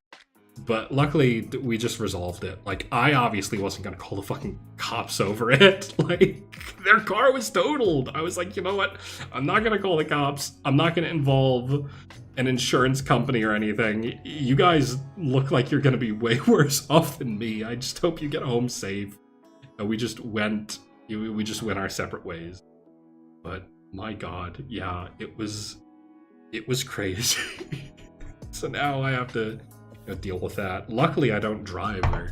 But luckily, we just resolved it. Like, I obviously wasn't gonna call the fucking cops over it. Like, their car was totaled. I was like, you know what? I'm not gonna call the cops. I'm not gonna involve an insurance company or anything. You guys look like you're gonna be way worse off than me. I just hope you get home safe. And we just went our separate ways. But my god, yeah, it was crazy. So now I have to deal with that. Luckily, I don't drive very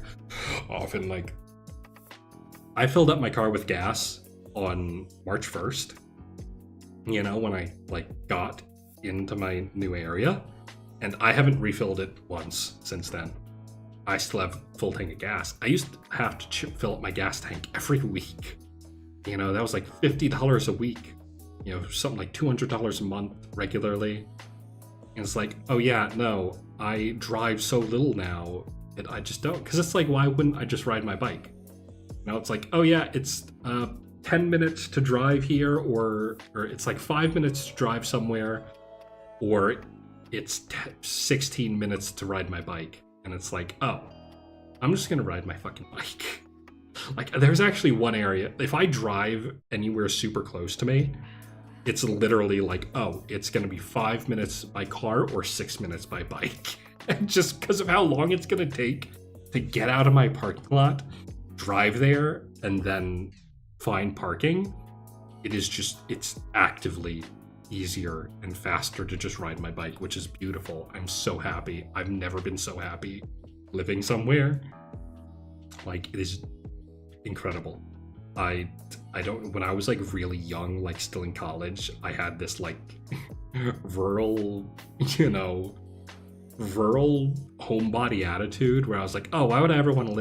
often. Like, I filled up my car with gas on March 1st, you know, when I, like, got into my new area, and I haven't refilled it once since then. I still have full tank of gas. I used to have to fill up my gas tank every week. You know, that was like $50 a week. You know, something like $200 a month regularly. And it's like, oh yeah, no, I drive so little now that I just don't. Because it's like, why wouldn't I just ride my bike? You know, it's like, oh yeah, it's 10 minutes to drive here, or it's like 5 minutes to drive somewhere, or it's 16 minutes to ride my bike. And it's like, oh, I'm just gonna ride my fucking bike. Like, there's actually one area, if I drive anywhere super close to me, it's literally like, oh, it's gonna be 5 minutes by car or 6 minutes by bike. And just because of how long it's gonna take to get out of my parking lot, drive there, and then find parking, it's actively easier and faster to just ride my bike, which is beautiful. I'm so happy. I've never been so happy living somewhere. Like, it is incredible. I don't, when I was like really young, like still in college, I had this like rural homebody attitude where I was like, oh, why would anyone want to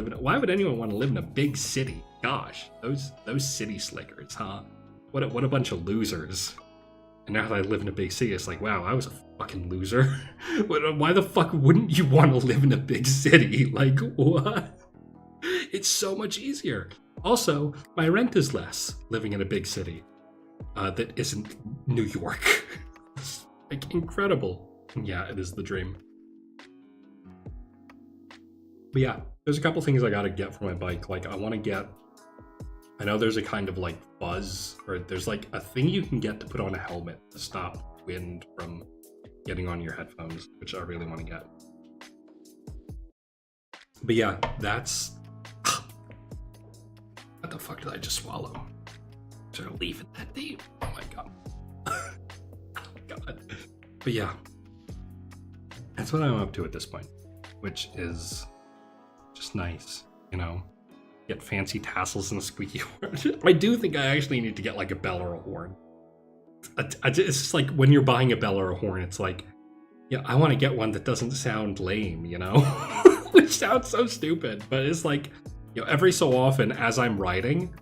live in a big city? Gosh, those city slickers, huh? What a bunch of losers. And now that I live in a big city, it's like, wow, I was a fucking loser. Why the fuck wouldn't you want to live in a big city? Like, what? It's so much easier. Also, my rent is less living in a big city that isn't New York. It's like incredible. Yeah, it is the dream. But yeah, there's a couple things I gotta get for my bike. Like, I know there's a kind of like buzz, or there's like a thing you can get to put on a helmet to stop wind from getting on your headphones, which I really want to get. But yeah, that's... What the fuck did I just swallow? Should I leave it that deep? Oh my god. Oh god. But yeah, that's what I'm up to at this point, which is just nice, you know? Get fancy tassels and a squeaky horn. I do think I actually need to get like a bell or a horn. It's just like when you're buying a bell or a horn, it's like, yeah, I want to get one that doesn't sound lame, you know? Which sounds so stupid, but it's like, you know, every so often as I'm riding,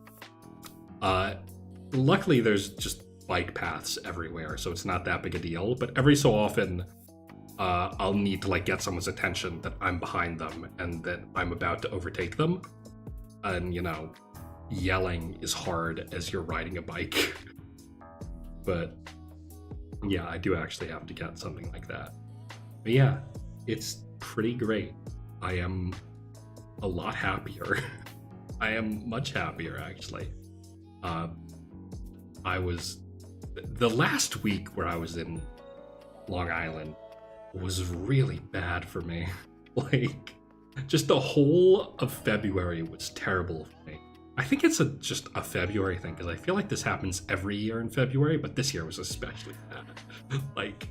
luckily there's just bike paths everywhere, so it's not that big a deal, but every so often I'll need to like get someone's attention that I'm behind them and that I'm about to overtake them. And, you know, yelling is hard as you're riding a bike. But yeah, I do actually have to get something like that. But yeah, it's pretty great. I am a lot happier. I am much happier, actually. The last week where I was in Long Island was really bad for me. Like, just the whole of February was terrible for me. I think it's just a February thing, because I feel like this happens every year in February, but this year was especially bad. Like,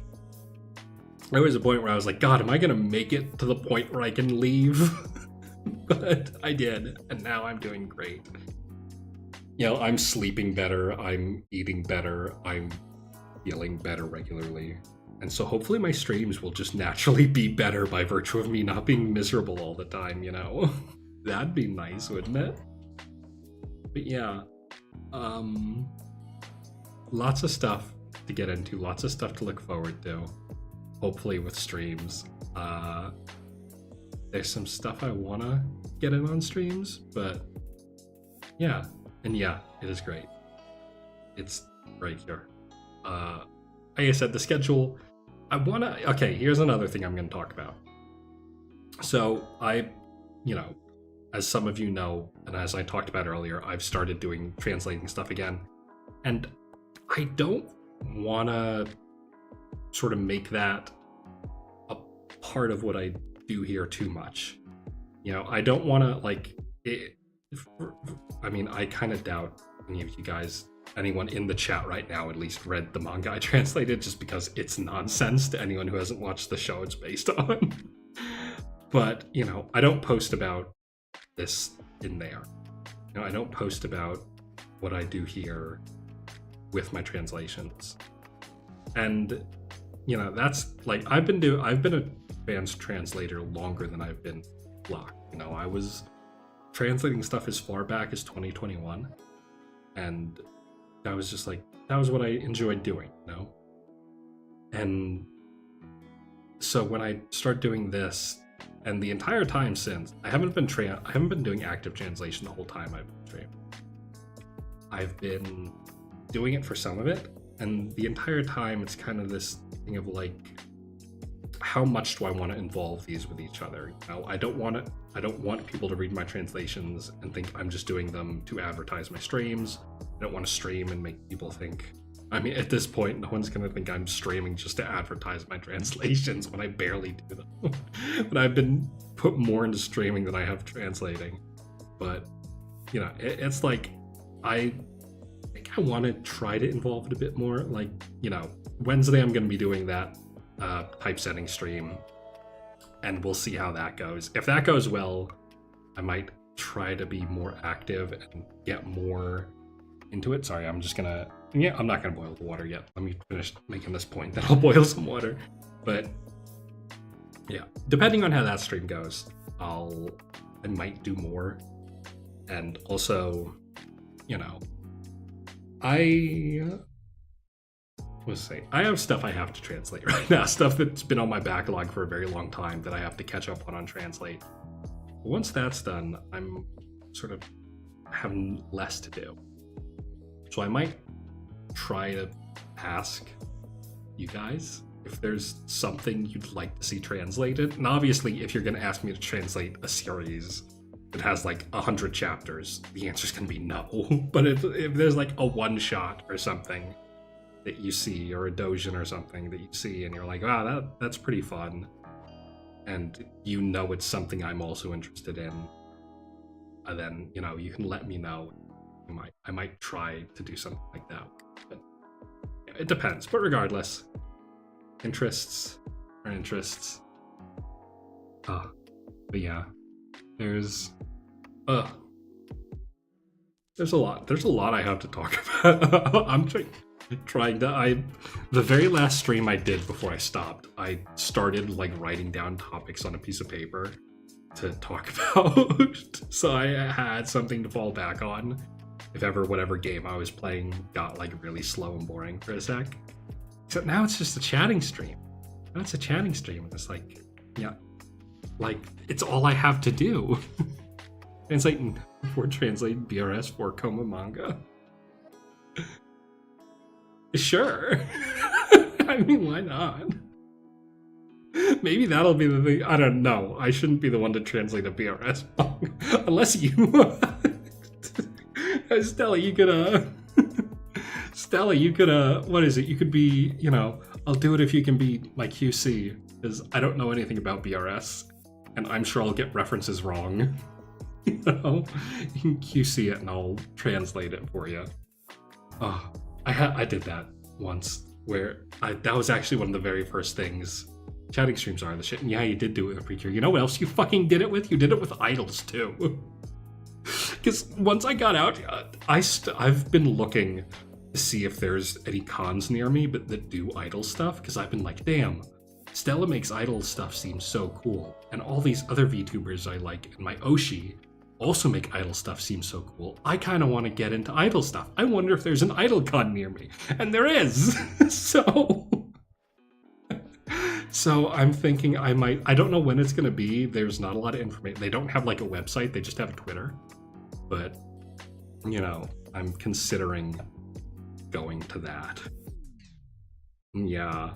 there was a point where I was like, God, am I going to make it to the point where I can leave? But I did, and now I'm doing great. You know, I'm sleeping better, I'm eating better, I'm feeling better regularly. And so hopefully my streams will just naturally be better by virtue of me not being miserable all the time, you know? That'd be nice, wouldn't it? But yeah, lots of stuff to get into, lots of stuff to look forward to, hopefully with streams. There's some stuff I want to get in on streams, but yeah, and yeah, it is great. It's right here. Like I said, the schedule, okay, here's another thing I'm going to talk about. So you know, as some of you know, and as I talked about earlier, I've started doing translating stuff again. And I don't want to sort of make that a part of what I do here too much. You know, I don't want to, like, I mean, I kind of doubt any of you guys, anyone in the chat right now at least read the manga I translated, just because it's nonsense to anyone who hasn't watched the show it's based on. But, you know, I don't post about this in there. You know, I don't post about what I do here with my translations. And, you know, that's like, I've been a advanced translator longer than I've been Glock. You know, I was translating stuff as far back as 2021, and that was just like, that was what I enjoyed doing, you know? And so when I start doing this, and the entire time since, I haven't been doing active translation the whole time I've been streaming. I've been doing it for some of it, and the entire time it's kind of this thing of like, how much do I want to involve these with each other? You know, I don't want people to read my translations and think I'm just doing them to advertise my streams. I don't want to stream and make people think, I mean, at this point, no one's going to think I'm streaming just to advertise my translations when I barely do them. But I've been put more into streaming than I have translating. But, you know, it's like, I think I want to try to involve it a bit more. Like, you know, Wednesday I'm going to be doing that typesetting stream, and we'll see how that goes. If that goes well, I might try to be more active and get more into it. Sorry, I'm just gonna, yeah, I'm not gonna boil the water yet. Let me finish making this point, then I'll boil some water. But yeah, depending on how that stream goes, I might do more. And also, you know, let's see, I have stuff I have to translate right now, stuff that's been on my backlog for a very long time that I have to catch up on translate. Once that's done, I'm sort of having less to do. So I might try to ask you guys if there's something you'd like to see translated. And obviously, if you're going to ask me to translate a series that has like 100 chapters, the answer's going to be no. But if there's like a one-shot or something that you see, or a doujin or something that you see and you're like, wow, that's pretty fun, and you know it's something I'm also interested in, and then, you know, you can let me know. I might try to do something like that, but it depends. But regardless, interests are interests. But yeah, there's a lot I have to talk about. I'm trying to, the very last stream I did before I stopped, I started like writing down topics on a piece of paper to talk about. So I had something to fall back on if ever whatever game I was playing got like really slow and boring for a sec. Except now it's just a chatting stream. Now it's a chatting stream, and it's like, yeah, like it's all I have to do. Translating BRS for Coma manga. Sure. I mean, why not? Maybe that'll be the thing. I don't know. I shouldn't be the one to translate a BRS manga. Unless you... Stella, you could, what is it? You could be, you know, I'll do it if you can be my QC, because I don't know anything about BRS, and I'm sure I'll get references wrong. You know? You can QC it and I'll translate it for you. Oh, I did that once, where that was actually one of the very first things. Chatting streams are the shit, and yeah, you did do it with Preacher. You know what else you fucking did it with? You did it with idols too. Because once I got out, I've been looking to see if there's any cons near me that do idol stuff, because I've been like, damn, Stella makes idol stuff seem so cool, and all these other VTubers I like and my Oshi also make idol stuff seem so cool. I kind of want to get into idol stuff. I wonder if there's an idol con near me, and there is. So I'm thinking I don't know when it's going to be. There's not a lot of information. They don't have like a website. They just have Twitter. But, you know, I'm considering going to that. Yeah.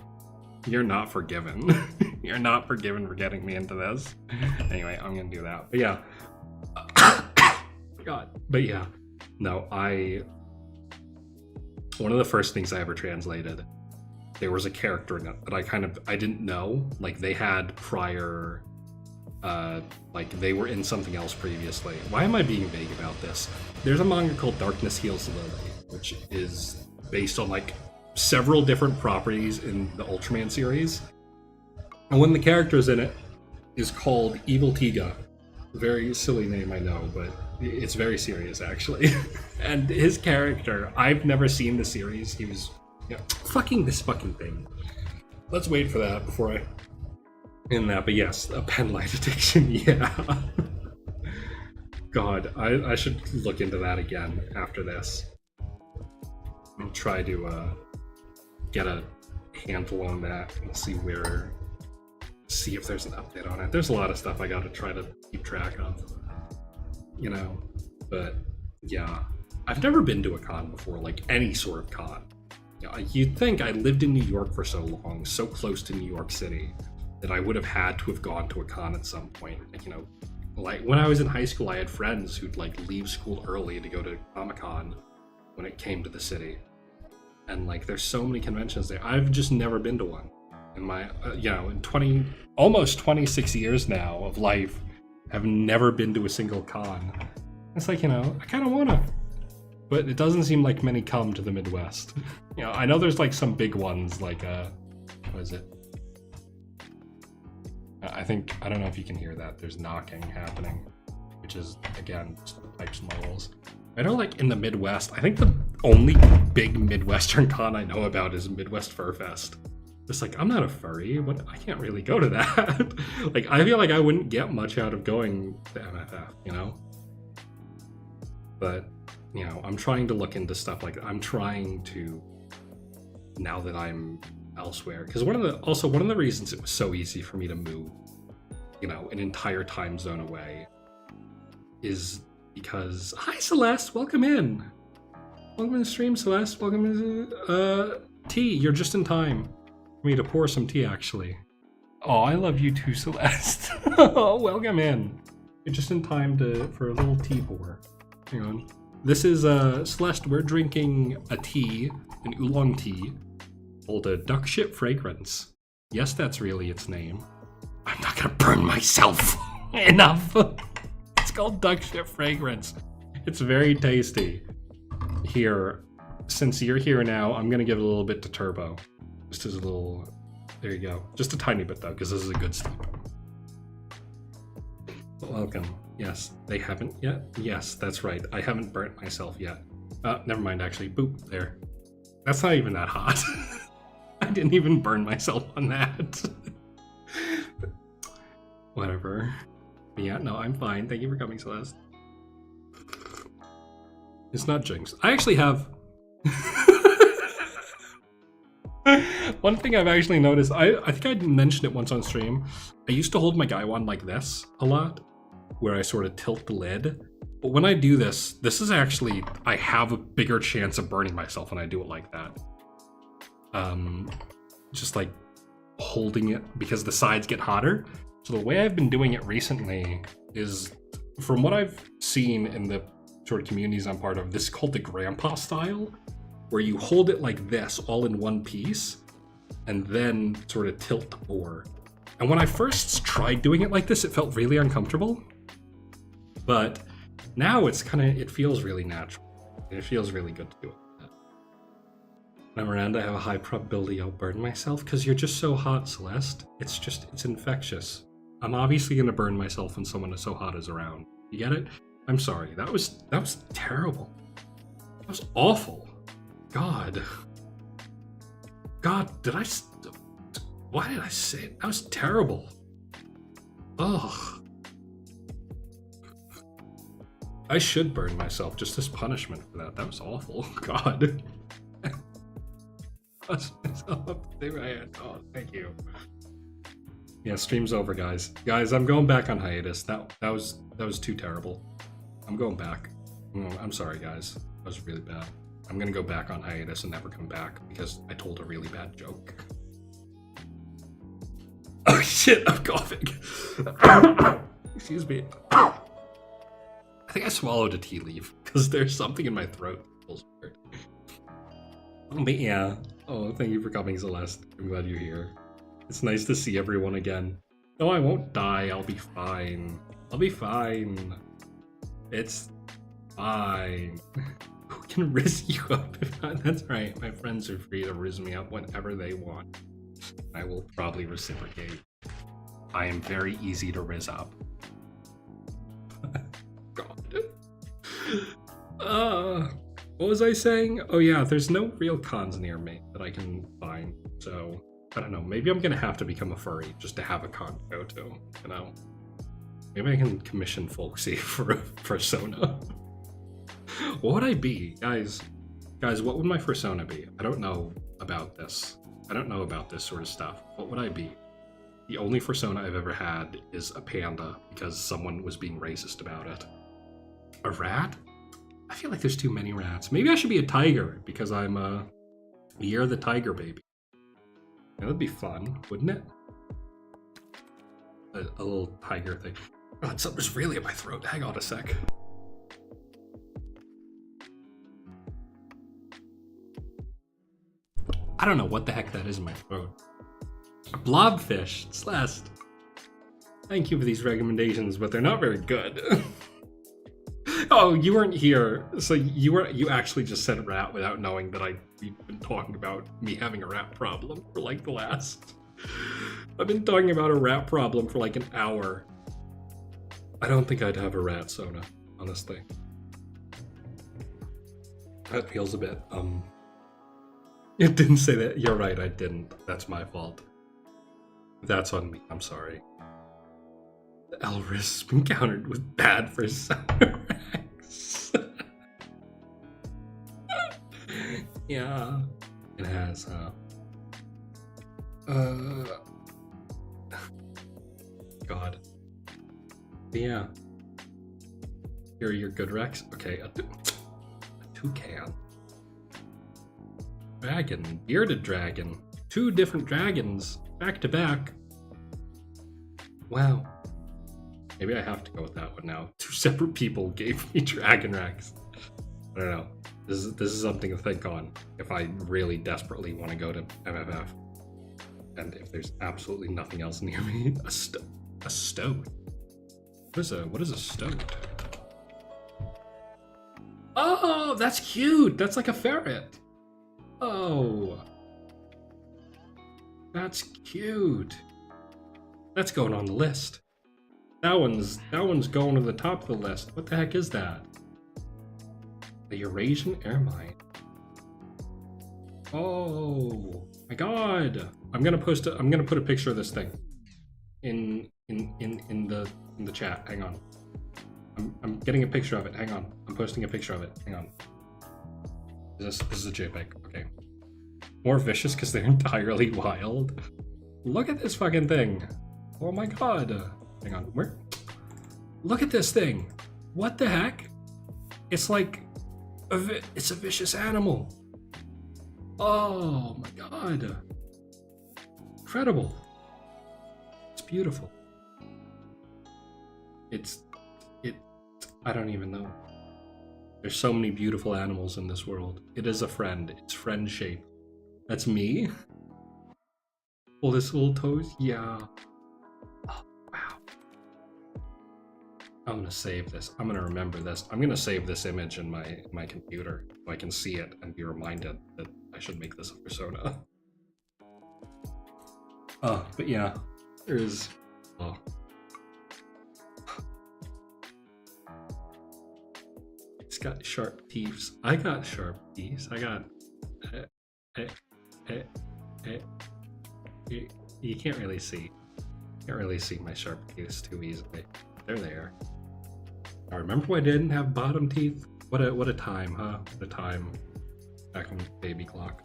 You're not forgiven. You're not forgiven for getting me into this. Anyway, I'm going to do that. But yeah. God. But yeah. No, one of the first things I ever translated, there was a character in it that I didn't know. Like, they had prior, like, they were in something else previously. Why am I being vague about this? There's a manga called Darkness Heals Lily, which is based on, like, several different properties in the Ultraman series. And one of the characters in it is called Evil Tiga. Very silly name, I know, but it's very serious, actually. And his character, I've never seen the series. He was... Yeah, this fucking thing. Let's wait for that before I end that. But yes, a pen light addiction, yeah. God, I should look into that again after this. And try to get a handle on that and see if there's an update on it. There's a lot of stuff I gotta try to keep track of. You know, but yeah. I've never been to a con before, like any sort of con. You'd think I lived in New York for so long, so close to New York City. that I would have had to have gone to a con at some point. Like, you know, like when I was in high school, I had friends who'd like leave school early to go to Comic-Con when it came to the city. And like, there's so many conventions there. I've just never been to one in my, you know, in almost 26 years now of life. I've never been to a single con. It's like, you know, I kind of want to, but it doesn't seem like many come to the Midwest. You know, I know there's like some big ones, like, what is it? I think, I don't know if you can hear that. There's knocking happening, which is, again, just the pipes and walls. I know, like, in the Midwest, I think the only big Midwestern con I know about is Midwest Fur Fest. Just like, I'm not a furry, but I can't really go to that. Like, I feel like I wouldn't get much out of going to MFF, you know? But, you know, I'm trying to look into stuff like, I'm trying to, now that I'm elsewhere, because one of the reasons it was so easy for me to move, you know, an entire time zone away is because, hi Celeste, welcome in. Welcome to the stream, Celeste. Welcome to tea. You're just in time for me to pour some tea, actually. Oh, I love you too, Celeste. Oh, welcome in. You're just in time for a little tea pour. Hang on. This is Celeste. We're drinking a tea, an oolong tea, called a duck shit fragrance. Yes, that's really its name. I'm not gonna burn myself. Enough. It's called duck shit fragrance. It's very tasty. Here, since you're here now, I'm gonna give it a little bit to Turbo. Just as a little, there you go. Just a tiny bit though, because this is a good steep. Welcome. Yes, they haven't yet. Yes, that's right. I haven't burnt myself yet. Never mind, actually. Boop, there. That's not even that hot. I didn't even burn myself on that. Whatever. But yeah, no, I'm fine. Thank you for coming, Celeste. It's not Jinx. I actually have... One thing I've actually noticed, I think I mentioned it once on stream. I used to hold my guy wand like this a lot, where I sort of tilt the lid. But when I do this, this is actually, I have a bigger chance of burning myself when I do it like that. Just like holding it because the sides get hotter. So the way I've been doing it recently is, from what I've seen in the sort of communities I'm part of, this is called the grandpa style, where you hold it like this all in one piece and then sort of tilt the bore. And when I first tried doing it like this, it felt really uncomfortable. But now it's it feels really natural. It feels really good to do it. Now, Miranda, I have a high probability I'll burn myself because you're just so hot, Celeste. It's infectious. I'm obviously gonna burn myself when someone so hot is around. You get it? I'm sorry. That was terrible. That was awful. God, why did I say it? That was terrible. Ugh. I should burn myself just as punishment for that. That was awful. God. Oh, thank you. Yeah, stream's over, guys. Guys, I'm going back on hiatus. That was too terrible. I'm going back. I'm sorry, guys. That was really bad. I'm gonna go back on hiatus and never come back because I told a really bad joke. Oh shit, I'm coughing. Excuse me. I think I swallowed a tea leaf because there's something in my throat. But yeah. Oh, thank you for coming, Celeste. I'm glad you're here. It's nice to see everyone again. No, I won't die. I'll be fine. I'll be fine. It's fine. Who can riz you up? That's right. My friends are free to riz me up whenever they want. I will probably reciprocate. I am very easy to riz up. God. What was I saying? Oh yeah, there's no real cons near me that I can find. So, I don't know. Maybe I'm gonna have to become a furry just to have a con to go to, you know? Maybe I can commission Folksy for a persona. What would I be? Guys, what would my persona be? I don't know about this. I don't know about this sort of stuff. What would I be? The only persona I've ever had is a panda because someone was being racist about it. A rat? I feel like there's too many rats. Maybe I should be a tiger because I'm you're the tiger baby. That would be fun, wouldn't it? a little tiger thing. God, something's really in my throat. Hang on a sec. I don't know what the heck that is in my throat. A blobfish, Celeste. Thank you for these recommendations, but they're not very good. Oh, you weren't here, so you actually just said rat without knowing that we've been talking about me having a rat problem for like the last. I've been talking about a rat problem for like an hour. I don't think I'd have a rat soda, honestly. That feels a bit, It didn't say that. You're right, I didn't. That's my fault. That's on me. I'm sorry. The Elris encountered was bad for Rex. Yeah. It has, God. Yeah. Here are your good Rex. Okay, a toucan. Dragon, bearded dragon. 2 different dragons, back to back. Wow. Maybe I have to go with that one now. 2 separate people gave me Dragon Rex. I don't know. This is something to think on if I really desperately want to go to MFF. And if there's absolutely nothing else near me. A stoat. What is a stoat? Oh, that's cute. That's like a ferret. Oh. That's cute. That's going on the list. That one's going to the top of the list. What the heck is that? The Eurasian Ermine. Oh my god! I'm gonna put a picture of this thing in the chat. Hang on. I'm getting a picture of it. Hang on. I'm posting a picture of it. Hang on. This is a JPEG. Okay. More vicious because they're entirely wild. Look at this fucking thing. Oh my god. Hang on. Where? Look at this thing. What the heck? It's like it's a vicious animal. Oh my god. Incredible. It's beautiful. I don't even know. There's so many beautiful animals in this world. It is a friend. It's friend shaped. That's me. All this little toes. Yeah. Oh, wow. I'm gonna save this. I'm gonna remember this. I'm gonna save this image in my computer so I can see it and be reminded that I should make this a persona. Oh, but yeah, there is. Oh. It's got sharp teeth. I got sharp teeth. I got. You can't really see. Can't really see my sharp teeth too easily. They're there. I remember when I didn't have bottom teeth. What a time, huh? What a time back in baby Glock.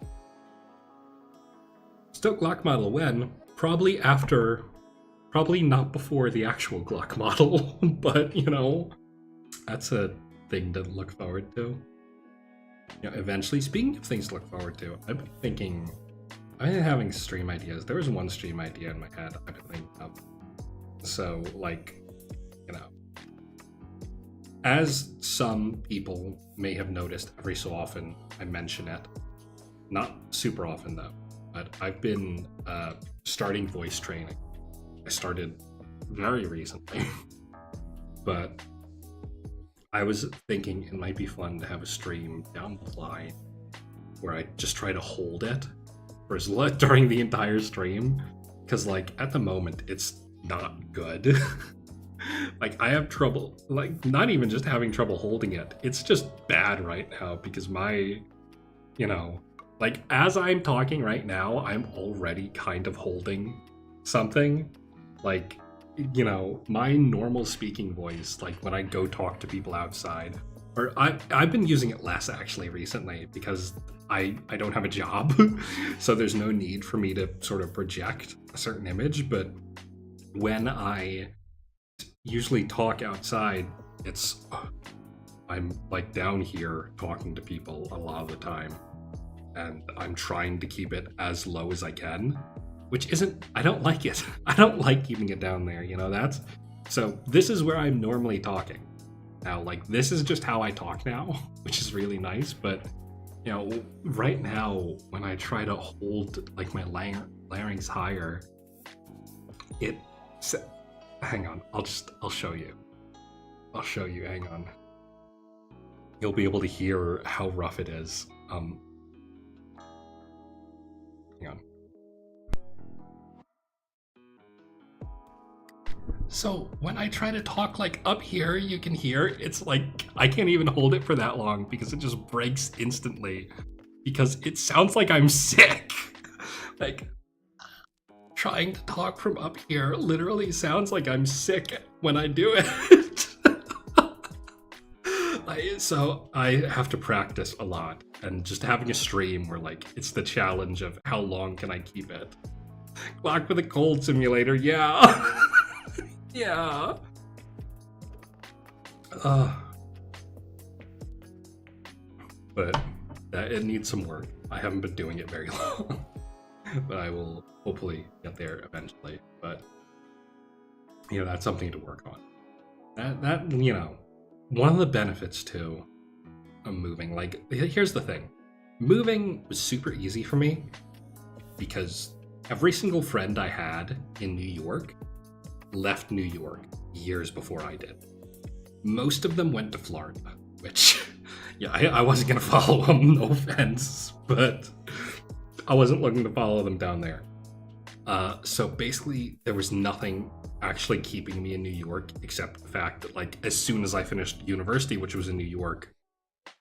Still Glock model when? Probably not before the actual Glock model, but you know, that's a thing to look forward to. You know, eventually, speaking of things to look forward to, I've been having stream ideas. There was one stream idea in my head I've been thinking of. So, like, you know, as some people may have noticed, every so often I mention it. Not super often though, but I've been starting voice training. I started very recently, but I was thinking it might be fun to have a stream down the line where I just try to hold it for during the entire stream, because like at the moment it's not good. Like I have trouble, like not even just having trouble holding it, it's just bad right now because my, you know, like as I'm talking right now, I'm already kind of holding something. Like, you know, my normal speaking voice, like when I go talk to people outside, or I've been using it less actually recently because I don't have a job, so there's no need for me to sort of project a certain image. But when I usually talk outside, I'm like down here talking to people a lot of the time, and I'm trying to keep it as low as I can which isn't, I don't like it. I don't like keeping it down there, you know, so this is where I'm normally talking. Now, like, this is just how I talk now, which is really nice, but, you know, right now, when I try to hold, like, my larynx higher, hang on, I'll show you. I'll show you, hang on. You'll be able to hear how rough it is. Hang on. So when I try to talk like up here, you can hear it's like I can't even hold it for that long because it just breaks instantly because it sounds like I'm sick. Like trying to talk from up here literally sounds like I'm sick when I do it. So I have to practice a lot, and just having a stream where like it's the challenge of how long can I keep it. Glock with a cold simulator, yeah. Yeah. But it needs some work. I haven't been doing it very long, but I will hopefully get there eventually. But you know, that's something to work on. That you know, one of the benefits too of moving, like here's the thing, moving was super easy for me because every single friend I had in New York left New York years before I did. Most of them went to Florida, which, yeah, I wasn't gonna follow them, no offense, but I wasn't looking to follow them down there. So basically, there was nothing actually keeping me in New York except the fact that, like, as soon as I finished university, which was in New York,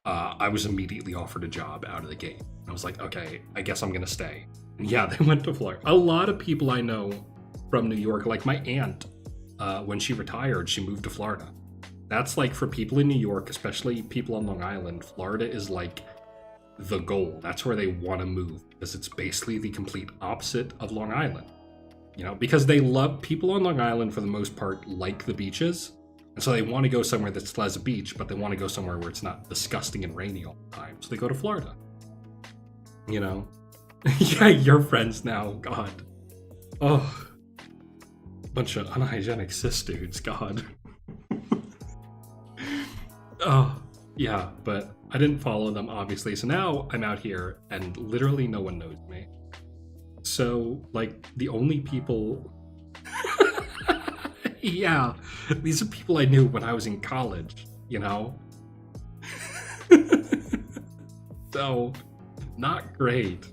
I was immediately offered a job out of the gate. I was like, okay, I guess I'm gonna stay. And yeah, they went to Florida. A lot of people I know from New York, like my aunt, when she retired, she moved to Florida. That's like for people in New York, especially people on Long Island, Florida is like the goal. That's where they want to move because it's basically the complete opposite of Long Island. You know, because people on Long Island for the most part like the beaches, and so they want to go somewhere that still has a beach, but they want to go somewhere where it's not disgusting and rainy all the time. So they go to Florida. You know? Yeah, your friends now, God. Oh. Bunch of unhygienic cis dudes, God. Oh, yeah, but I didn't follow them, obviously, so now I'm out here, and literally no one knows me. So, like, the only people... Yeah, these are people I knew when I was in college, you know? So, not great.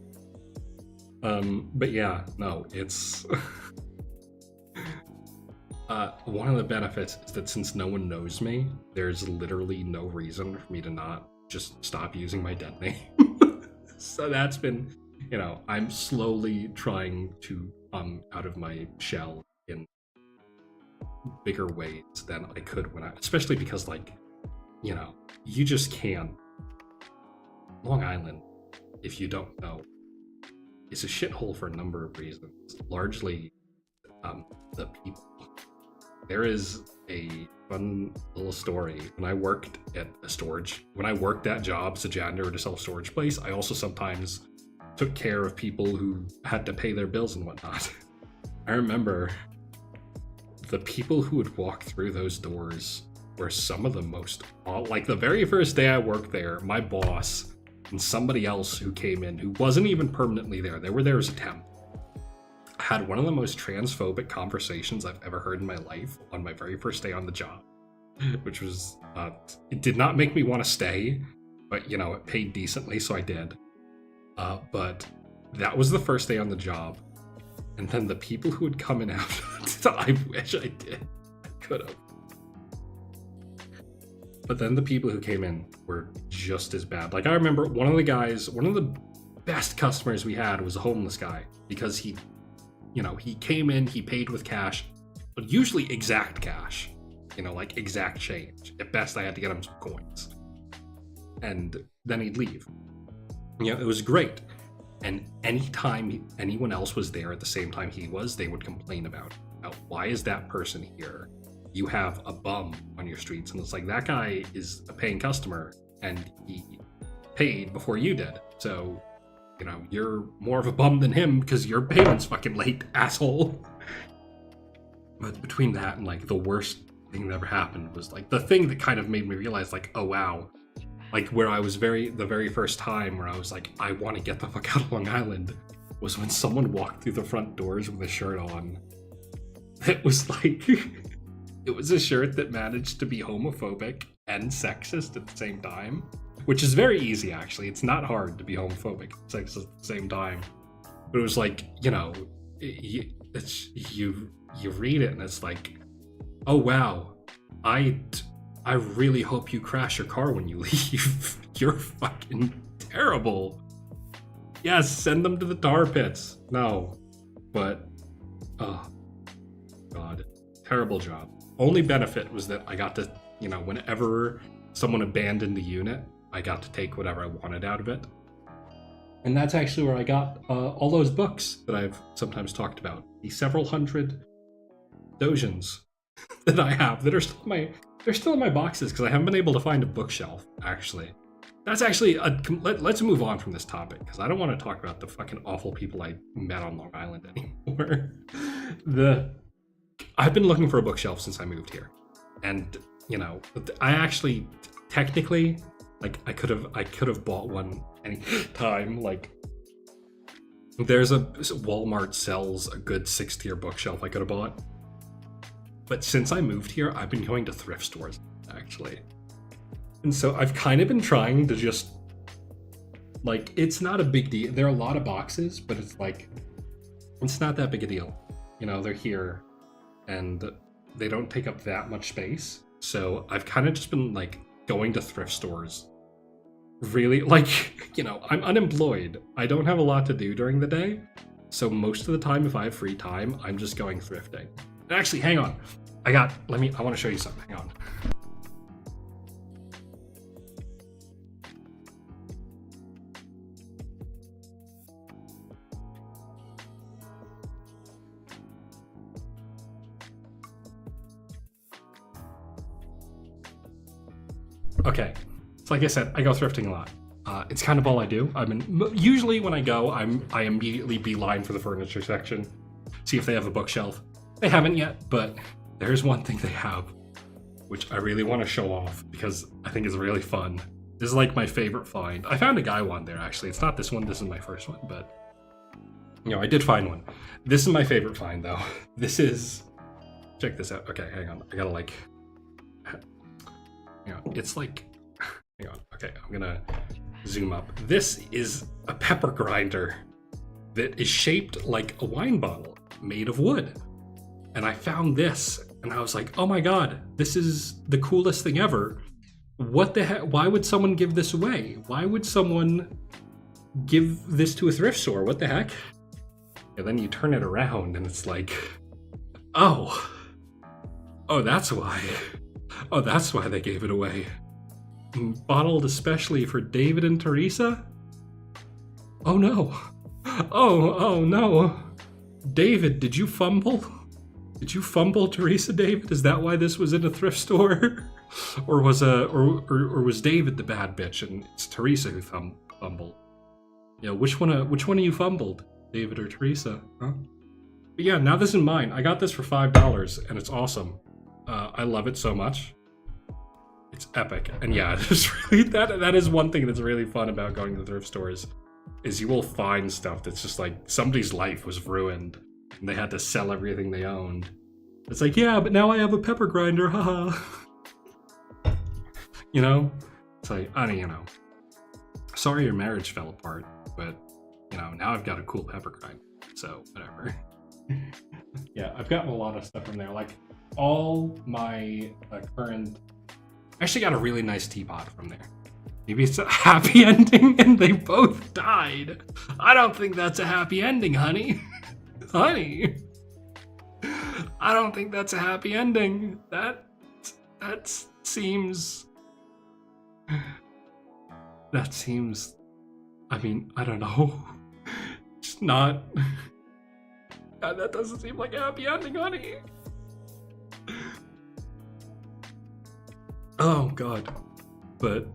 But yeah, no, it's... one of the benefits is that since no one knows me, there's literally no reason for me to not just stop using my dead name. So that's been, you know, I'm slowly trying to come out of my shell in bigger ways than I could especially because, like, you know, you just can't. Long Island, if you don't know, is a shithole for a number of reasons. Largely, the people. There is a fun little story. When I worked at jobs, a janitor at a self-storage place, I also sometimes took care of people who had to pay their bills and whatnot. I remember the people who would walk through those doors were some of the most, like the very first day I worked there, my boss and somebody else who came in who wasn't even permanently there, they were there as a temp, had one of the most transphobic conversations I've ever heard in my life on my very first day on the job, which was, it did not make me want to stay, but, you know, it paid decently, so I did. But that was the first day on the job, and then the people who would come in after, I wish I did. I could have. But then the people who came in were just as bad. Like, I remember one of the best customers we had was a homeless guy, because he came in, he paid with cash, but usually exact cash, you know, like exact change. At best, I had to get him some coins. And then he'd leave. You know, it was great. And anytime anyone else was there at the same time he was, they would complain about it. Now, why is that person here? You have a bum on your streets. And it's like, that guy is a paying customer and he paid before you did. So you know, you're more of a bum than him because your payment's fucking late, asshole. But between that and like the worst thing that ever happened was like the thing that kind of made me realize like, oh wow, like where I was the very first time where I was like, I want to get the fuck out of Long Island, was when someone walked through the front doors with a shirt on. It was like, it was a shirt that managed to be homophobic and sexist at the same time, which is very easy actually. It's not hard to be homophobic and sexist at the same time. But it was like, you know, you read it and it's like, oh wow, I really hope you crash your car when you leave. You're fucking terrible. Yes, send them to the tar pits. No, but oh god, terrible job. Only benefit was that I got to, you know, whenever someone abandoned the unit, I got to take whatever I wanted out of it. And that's actually where I got all those books that I've sometimes talked about. The several hundred dojins that I have that are still in my boxes because I haven't been able to find a bookshelf, actually. That's actually, let's move on from this topic because I don't want to talk about the fucking awful people I met on Long Island anymore. I've been looking for a bookshelf since I moved here. And, you know, I actually, technically, like, I could have bought one any time. Like, Walmart sells a good 6-tier bookshelf I could have bought. But since I moved here, I've been going to thrift stores, actually. And so I've kind of been trying to just, like, it's not a big deal. There are a lot of boxes, but it's like, it's not that big a deal. You know, they're here and they don't take up that much space. So I've kind of just been like going to thrift stores. Really, like, you know, I'm unemployed. I don't have a lot to do during the day. So most of the time, if I have free time, I'm just going thrifting. And actually, hang on. I want to show you something. Hang on. Okay, so like I said, I go thrifting a lot. It's kind of all I do. Usually when I go, I immediately beeline for the furniture section, see if they have a bookshelf. They haven't yet, but there's one thing they have, which I really want to show off because I think it's really fun. This is like my favorite find. I found a guy one there actually. It's not this one. This is my first one, but you know, I did find one. This is my favorite find though. This is, check this out. Okay, hang on. I gotta like. Hang on, it's like, hang on, okay, I'm gonna zoom up. This is a pepper grinder that is shaped like a wine bottle made of wood. And I found this and I was like, oh my god, this is the coolest thing ever. What the heck, why would someone give this away? Why would someone give this to a thrift store? What the heck? And then you turn it around and it's like, oh, that's why. Oh, that's why they gave it away. Bottled especially for David and Teresa? Oh no. Oh no. David, did you fumble? Did you fumble, Teresa, David? Is that why this was in a thrift store? Or was David the bad bitch and it's Teresa who fumbled? Yeah, which one of you fumbled? David or Teresa? Huh? But yeah, now this is mine. I got this for $5 and it's awesome. I love it so much. It's epic. And yeah, it's really that is one thing that's really fun about going to thrift stores, is you will find stuff that's just like somebody's life was ruined and they had to sell everything they owned. It's like, yeah, but now I have a pepper grinder, haha. You know? It's like, I don't, you know. Sorry your marriage fell apart, but you know, now I've got a cool pepper grinder. So whatever. Yeah, I've gotten a lot of stuff from there. Like all my current, I actually got a really nice teapot from there. Maybe it's a happy ending and they both died. I don't think that's a happy ending, honey. Honey. I don't think that's a happy ending. That seems, I mean, I don't know. It's not, that doesn't seem like a happy ending, honey. Oh god. But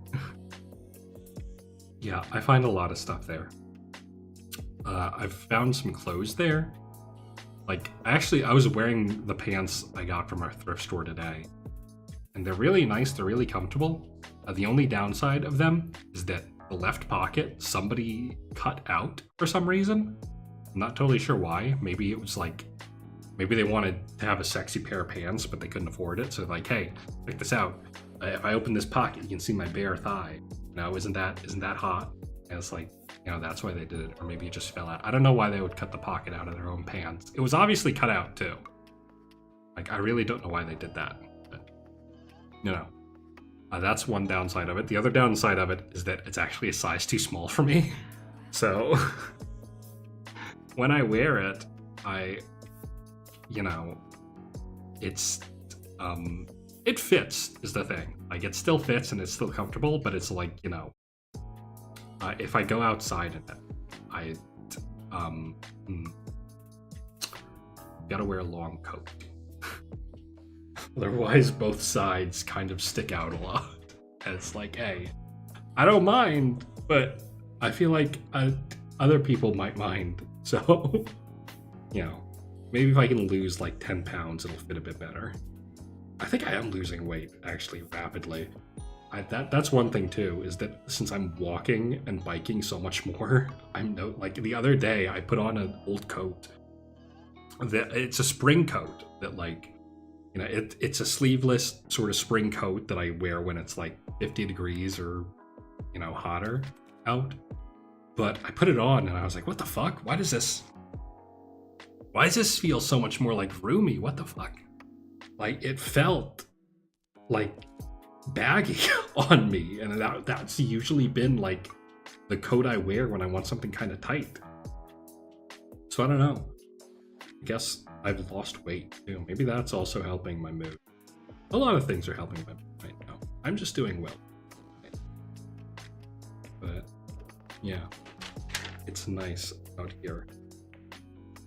yeah, I find a lot of stuff there. I've found some clothes there. Like, actually, I was wearing the pants I got from our thrift store today. And they're really nice, they're really comfortable. The only downside of them is that the left pocket, somebody cut out for some reason. I'm not totally sure why. Maybe it was like, maybe they wanted to have a sexy pair of pants, but they couldn't afford it. So like, hey, check this out. If I open this pocket, you can see my bare thigh. Now, isn't that hot? And it's like, you know, that's why they did it. Or maybe it just fell out. I don't know why they would cut the pocket out of their own pants. It was obviously cut out too. Like, I really don't know why they did that. But, you know, that's one downside of it. The other downside of it is that it's actually a size too small for me. So when I wear it, you know, it's, it fits is the thing. Like, it still fits and it's still comfortable, but it's like, you know, if I go outside in it, gotta wear a long coat. Otherwise, both sides kind of stick out a lot. And it's like, hey, I don't mind, but I feel like other people might mind. So, you know, maybe if I can lose like 10 pounds, it'll fit a bit better. I think I am losing weight, actually, rapidly. That's one thing, too, is that since I'm walking and biking so much more, like the other day, I put on an old coat. It's a spring coat that, like, you know, it's a sleeveless sort of spring coat that I wear when it's like 50 degrees or, you know, hotter out. But I put it on and I was like, what the fuck? Why does this feel so much more like roomy? What the fuck? Like, it felt like baggy on me, and that's usually been like the coat I wear when I want something kind of tight. So I don't know. I guess I've lost weight too. Maybe that's also helping my mood. A lot of things are helping my mood right now. I'm just doing well. But yeah, it's nice out here.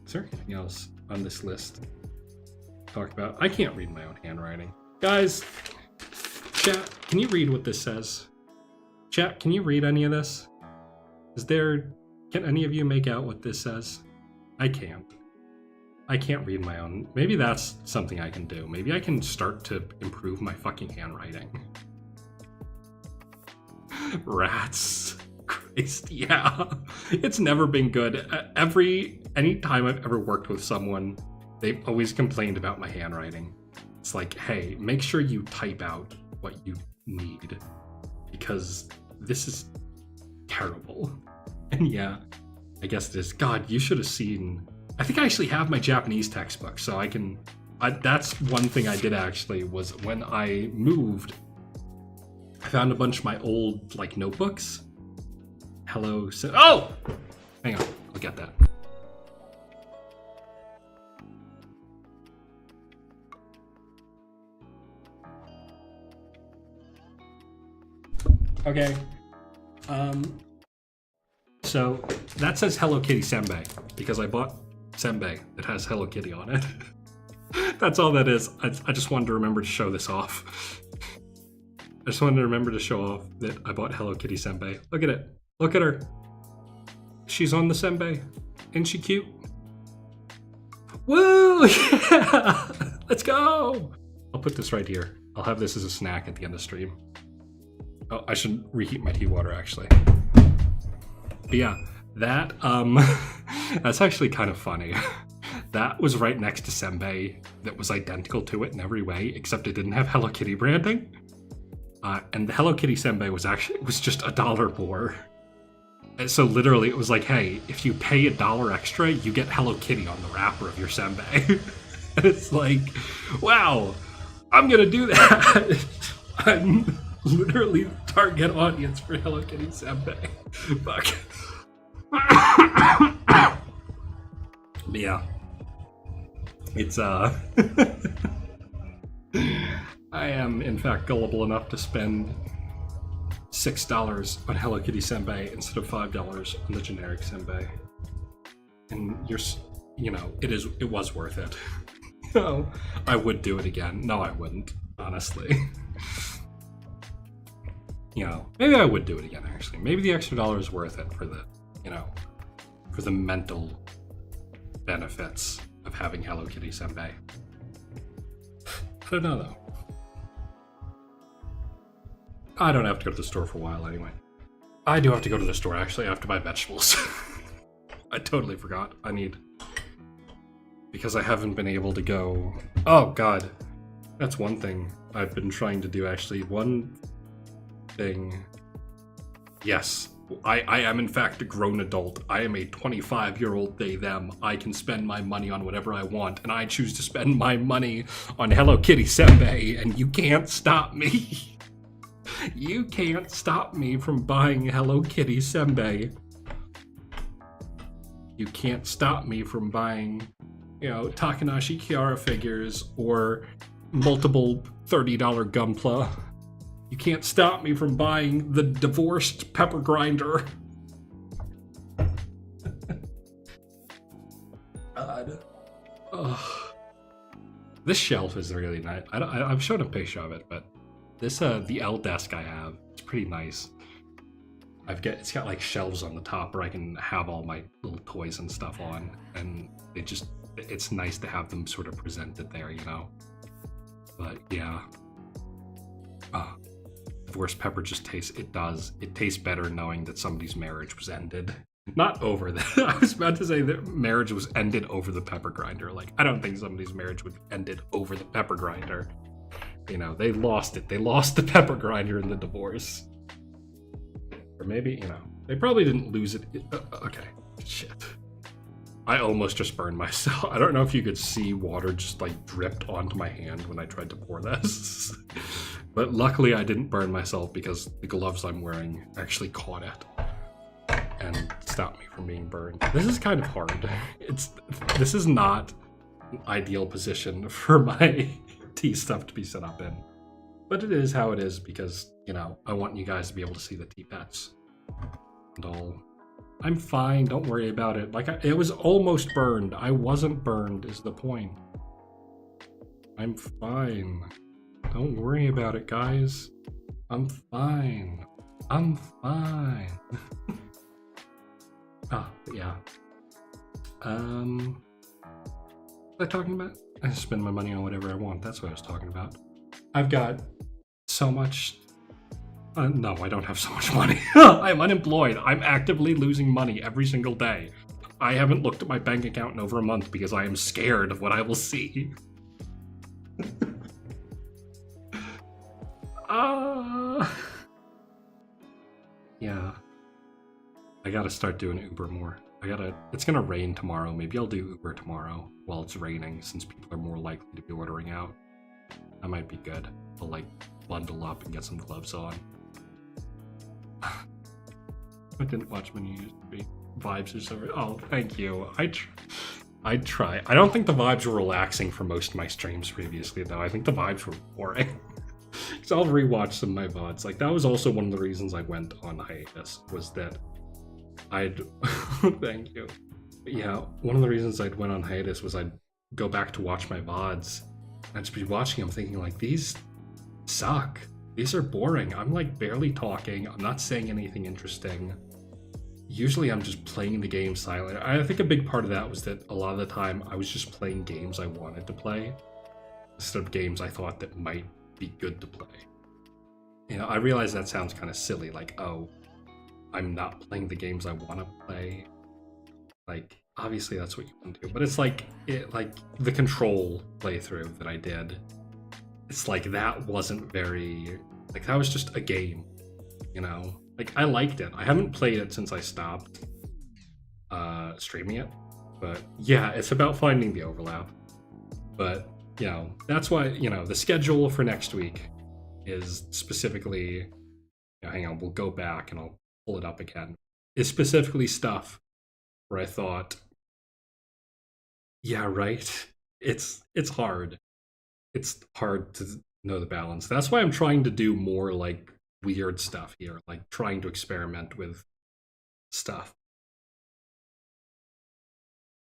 Is there anything else on this list to talk about? I can't read my own handwriting. Guys, chat, can you read what this says? Chat, can you read any of this? Can any of you make out what this says? I can't. I can't read my own. Maybe that's something I can do. Maybe I can start to improve my fucking handwriting. Rats. Christ, yeah. It's never been good. Any time I've ever worked with someone, they've always complained about my handwriting. It's like, hey, make sure you type out what you need, because this is terrible. And yeah, I guess it is. God, you should have seen. I think I actually have my Japanese textbook, so that's one thing I did actually, was when I moved, I found a bunch of my old, like, notebooks. Oh! Hang on, I'll get that. Okay. So that says Hello Kitty Senbei because I bought Senbei that has Hello Kitty on it. That's all that is. I just wanted to remember to show this off. I just wanted to remember to show off that I bought Hello Kitty Senbei. Look at it. Look at her. She's on the Senbei. Isn't she cute? Woo! Yeah! Let's go! I'll put this right here. I'll have this as a snack at the end of the stream. Oh, I should reheat my tea water, actually. But yeah, that, that's actually kind of funny. That was right next to Senbei that was identical to it in every way, except it didn't have Hello Kitty branding. And the Hello Kitty Senbei was just $1 more. And so literally it was like, hey, if you pay $1 extra, you get Hello Kitty on the wrapper of your Senbei. And it's like, wow, I'm gonna do that. I'm literally the target audience for Hello Kitty Senbei. Fuck. But yeah. It's, I am, in fact, gullible enough to spend $6 on Hello Kitty Senbei instead of $5 on the generic Senbei. And it was worth it. No, I would do it again. No, I wouldn't, honestly. Maybe I would do it again, actually. Maybe the extra $1 is worth it for the, for the mental benefits of having Hello Kitty Senbei. I don't know though. I don't have to go to the store for a while anyway. I do have to go to the store actually. I have to buy vegetables. I totally forgot. I need, because I haven't been able to go. Oh god, that's one thing I've been trying to do actually. One thing. Yes, I am in fact a grown adult. I am a 25-year-old they, them. I can spend my money on whatever I want, and I choose to spend my money on Hello Kitty Senbei, and you can't stop me. You can't stop me from buying Hello Kitty Senbei. You can't stop me from buying, you know, Takanashi Kiara figures or multiple $30 Gunpla. You can't stop me from buying the divorced pepper grinder. God. Ugh. This shelf is really nice. I've shown a picture of it, but this the L desk I have, it's pretty nice. It's got like shelves on the top where I can have all my little toys and stuff on, and it's nice to have them sort of presented there, you know. But yeah. Divorced pepper just tastes, it tastes better knowing that somebody's marriage was ended. Not over that. I was about to say that marriage was ended over the pepper grinder. Like, I don't think somebody's marriage was ended over the pepper grinder. You know, they lost it. They lost the pepper grinder in the divorce. Or maybe, you know, they probably didn't lose it. Okay, shit. I almost just burned myself. I don't know if you could see water just like dripped onto my hand when I tried to pour this. But luckily I didn't burn myself because the gloves I'm wearing actually caught it and stopped me from being burned. This is kind of hard. This is not an ideal position for my tea stuff to be set up in. But it is how it is because, you know, I want you guys to be able to see the tea pets and all. I'm fine, don't worry about it. Like, it was almost burned. I wasn't burned is the point. I'm fine. Don't worry about it, guys. I'm fine. I'm fine. But yeah. What was I talking about? I spend my money on whatever I want. That's what I was talking about. I've got so much. No, I don't have so much money. I'm unemployed. I'm actively losing money every single day. I haven't looked at my bank account in over a month because I am scared of what I will see. Yeah. I gotta start doing Uber more. It's gonna rain tomorrow. Maybe I'll do Uber tomorrow while it's raining since people are more likely to be ordering out. That might be good. I'll like bundle up and get some gloves on. I didn't watch many vibes or so. Oh, thank you. I try. I don't think the vibes were relaxing for most of my streams previously, though. I think the vibes were boring. Because I'll rewatch some of my VODs. Like, that was also one of the reasons I went on hiatus, was that I'd... Thank you. But yeah, one of the reasons I'd went on hiatus was I'd go back to watch my VODs. I'd just be watching them thinking, like, these suck. These are boring. I'm, like, barely talking. I'm not saying anything interesting. Usually I'm just playing the game silent. I think a big part of that was that a lot of the time I was just playing games I wanted to play instead of games I thought that might be good to play. You know, I realize that sounds kind of silly, like, oh, I'm not playing the games I want to play. Like, obviously that's what you want to do, but it's like, the Control playthrough that I did, it's like that wasn't very, like, that was just a game, you know? Like, I liked it. I haven't played it since I stopped streaming it, but yeah, it's about finding the overlap. But, you know, that's why, you know, the schedule for next week is specifically, you know, hang on, we'll go back and I'll pull it up again. It's specifically stuff where I thought, yeah, right. It's hard. It's hard to know the balance. That's why I'm trying to do more like weird stuff here, like trying to experiment with stuff.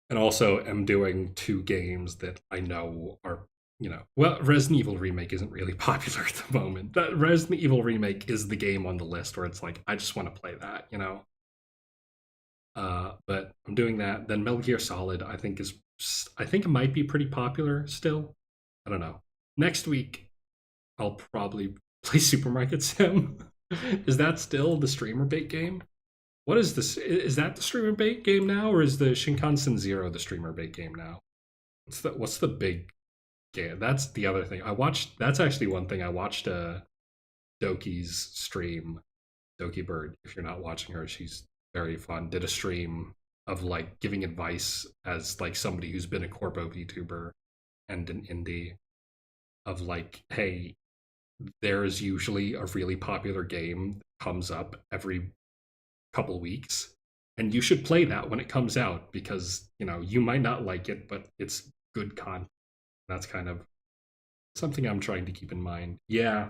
And also I'm doing 2 games that I know are, you know, well, Resident Evil Remake isn't really popular at the moment. That Resident Evil Remake is the game on the list where it's like, I just want to play that, you know? But I'm doing that. Then Metal Gear Solid, I think it might be pretty popular still. I don't know. Next week, I'll probably play Supermarket Sim. Is that still the streamer bait game? What is this? Is that the streamer bait game now, or is the Shinkansen Zero the streamer bait game now? What's the big game? That's the other thing. That's actually one thing. I watched Doki's stream. Doki Bird, if you're not watching her, she's very fun. Did a stream of like giving advice as like somebody who's been a corpo VTuber and an indie of like, hey, there's usually a really popular game that comes up every couple weeks, and you should play that when it comes out because, you know, you might not like it, but it's good content. That's kind of something I'm trying to keep in mind. Yeah.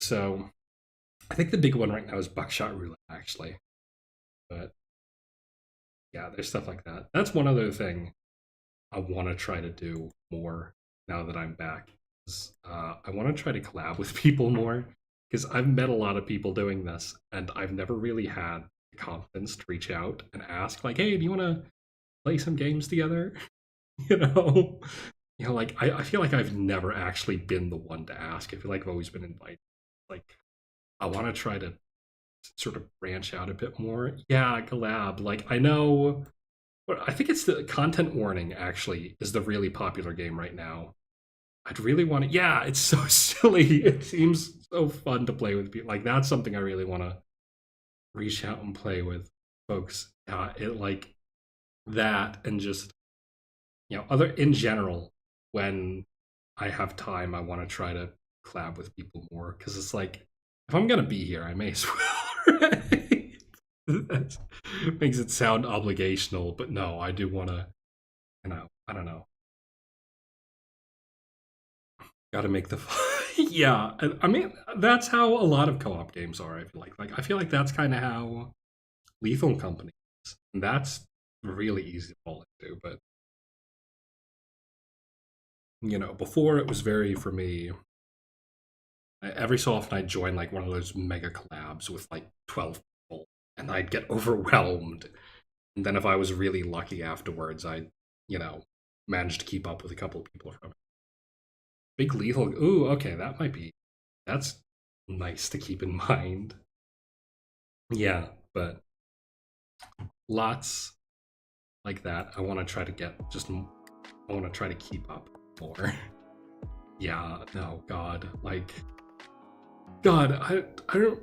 So I think the big one right now is Buckshot Roulette, actually. But yeah, there's stuff like that. That's one other thing I want to try to do more now that I'm back. I want to try to collab with people more because I've met a lot of people doing this, and I've never really had the confidence to reach out and ask, like, hey, do you want to play some games together? You know? Like, I feel like I've never actually been the one to ask. I feel like I've always been invited. Like, I want to try to sort of branch out a bit more. Yeah, collab. Like, I know, but I think it's the Content Warning, actually, is the really popular game right now. I'd really want to, yeah, it's so silly. It seems so fun to play with people. Like, that's something I really want to reach out and play with folks. It like that, and just, you know, other in general, when I have time, I want to try to collab with people more, because it's like, if I'm gonna be here, I may as well. Right? That makes it sound obligational, but no, I do want to, you know, I don't know. Gotta make the yeah. I mean, that's how a lot of co-op games are. I feel like I feel like that's kind of how Lethal Company is, and that's really easy to fall into. But you know, before it was very, for me, every so often I'd join like one of those mega collabs with like 12 people, and I'd get overwhelmed. And then if I was really lucky afterwards, I'd, you know, manage to keep up with a couple of people from it. Big Lethal. Ooh, okay, that's nice to keep in mind. Yeah, but lots like that. I want to try to I want to try to keep up more. Yeah, no, God, like, God,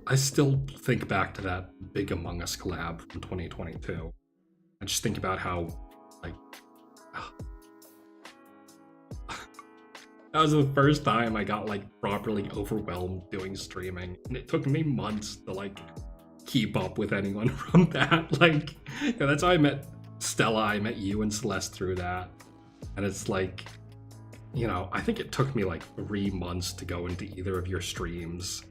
I still think back to that big Among Us collab from 2022. I just think about how, like, that was the first time I got like properly overwhelmed doing streaming, and it took me months to like keep up with anyone from that. Like, you know, that's how I met Stella. I met you and Celeste through that, and it's like, you know, I think it took me like 3 months to go into either of your streams.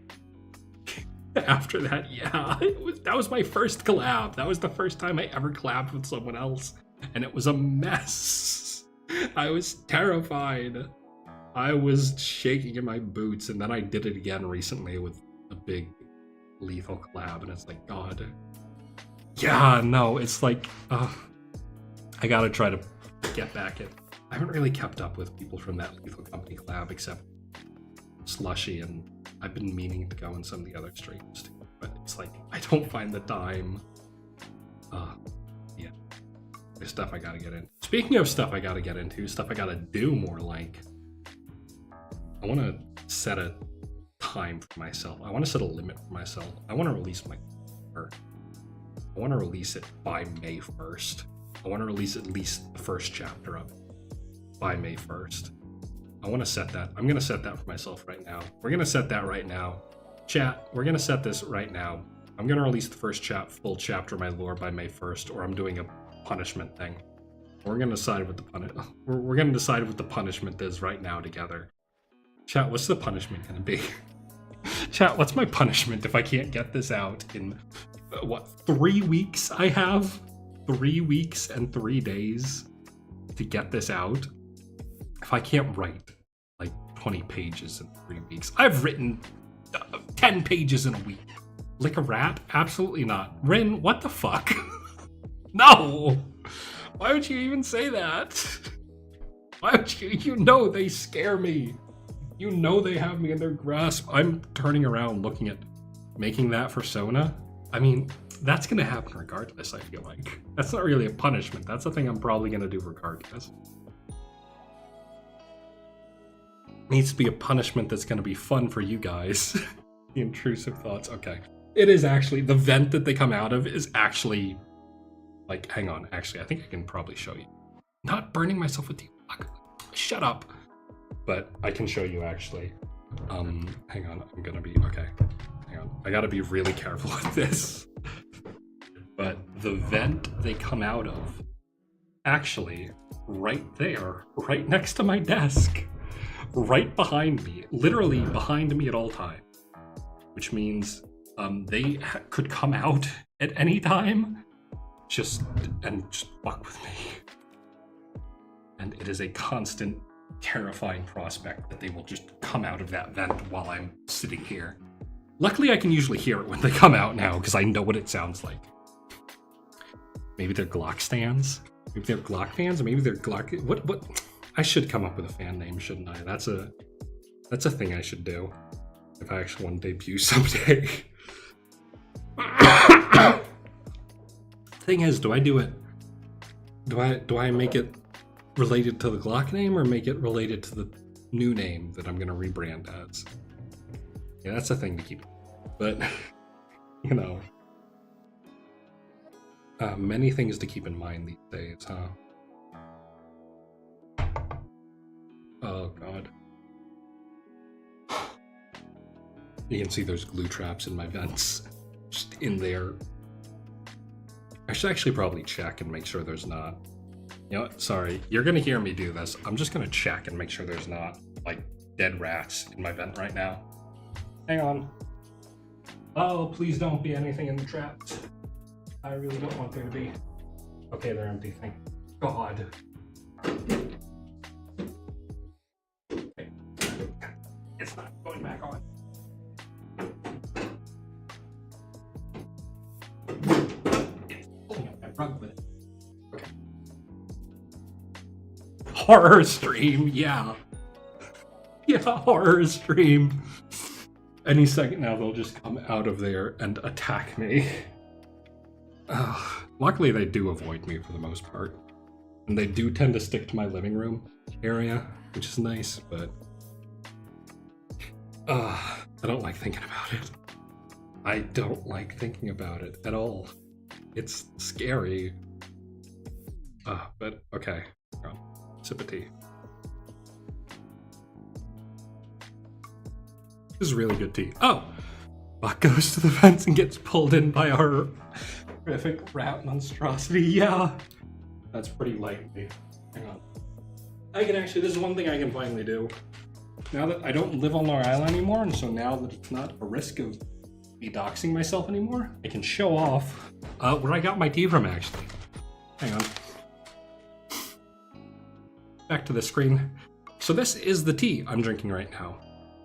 After that, yeah, that was my first collab. That was the first time I ever collabed with someone else, and it was a mess. I was terrified. I was shaking in my boots, and then I did it again recently with a big Lethal collab, and it's like, God. Yeah, no, it's like, I gotta try to get back in. I haven't really kept up with people from that Lethal Company collab, except Slushy, and I've been meaning to go in some of the other streams too, but it's like, I don't find the time. Yeah, there's stuff I gotta get in. Speaking of stuff I gotta get into, stuff I gotta do more, like, I want to set a time for myself. I want to set a limit for myself. I want to release my work. I want to release it by May 1st. I want to release at least the first chapter of it by May 1st. I want to set that. I'm going to set that for myself right now. We're going to set that right now. Chat, we're going to set this right now. I'm going to release the first full chapter of my lore by May 1st, or I'm doing a punishment thing. We're going to decide what the we're going to decide what the punishment is right now together. Chat, what's the punishment gonna be? Chat, what's my punishment if I can't get this out in, what, 3 weeks I have? 3 weeks and 3 days to get this out? If I can't write, like, 20 pages in 3 weeks. I've written 10 pages in a week. Like a rat? Absolutely not. Rin, what the fuck? No! Why would you even say that? Why would you know they scare me. You know they have me in their grasp. I'm turning around looking at making that persona. I mean, that's gonna happen regardless, I feel like. That's not really a punishment. That's a thing I'm probably gonna do regardless. Needs to be a punishment that's gonna be fun for you guys. The intrusive thoughts, okay. It is actually, the vent that they come out of is actually, like, hang on, actually, I think I can probably show you. Not burning myself with tea. Shut up. But I can show you actually. Hang on, I'm gonna be, okay. Hang on, I gotta be really careful with this. But the vent they come out of, actually, right there, right next to my desk, right behind me, literally behind me at all times. Which means they could come out at any time, just fuck with me. And it is a constant, terrifying prospect that they will just come out of that vent while I'm sitting here. Luckily, I can usually hear it when they come out now, because I know what it sounds like. Maybe they're Glock stands? Maybe they're Glock fans? Or maybe they're Glock... What? I should come up with a fan name, shouldn't I? That's a thing I should do. If I actually want to debut someday. Thing is, do I do it? Do I make it related to the Glock name or make it related to the new name that I'm gonna rebrand as? Yeah, that's a thing to keep. But you know, many things to keep in mind these days, huh? Oh god. You can see there's glue traps in my vents, just in there. I should actually probably check and make sure there's not. You know what? Sorry, you're gonna hear me do this. I'm just gonna check and make sure there's not, like, dead rats in my vent right now. Hang on. Oh, please don't be anything in the traps. I really don't want there to be. Okay, they're empty, thank God. Okay. It's not going back on. Rug with it. Okay. Horror stream, yeah. Yeah, horror stream. Any second now they'll just come out of there and attack me. Luckily they do avoid me for the most part. And they do tend to stick to my living room area, which is nice, but I don't like thinking about it. I don't like thinking about it at all. It's scary. But okay. Sip of tea. This is really good tea. Oh! Buck goes to the fence and gets pulled in by our horrific rat monstrosity. Yeah! That's pretty likely. Hang on. I can actually, this is one thing I can finally do. Now that I don't live on Long Island anymore, and so now that it's not a risk of me doxing myself anymore, I can show off where I got my tea from, actually. Hang on. Back to the screen. So this is the tea I'm drinking right now.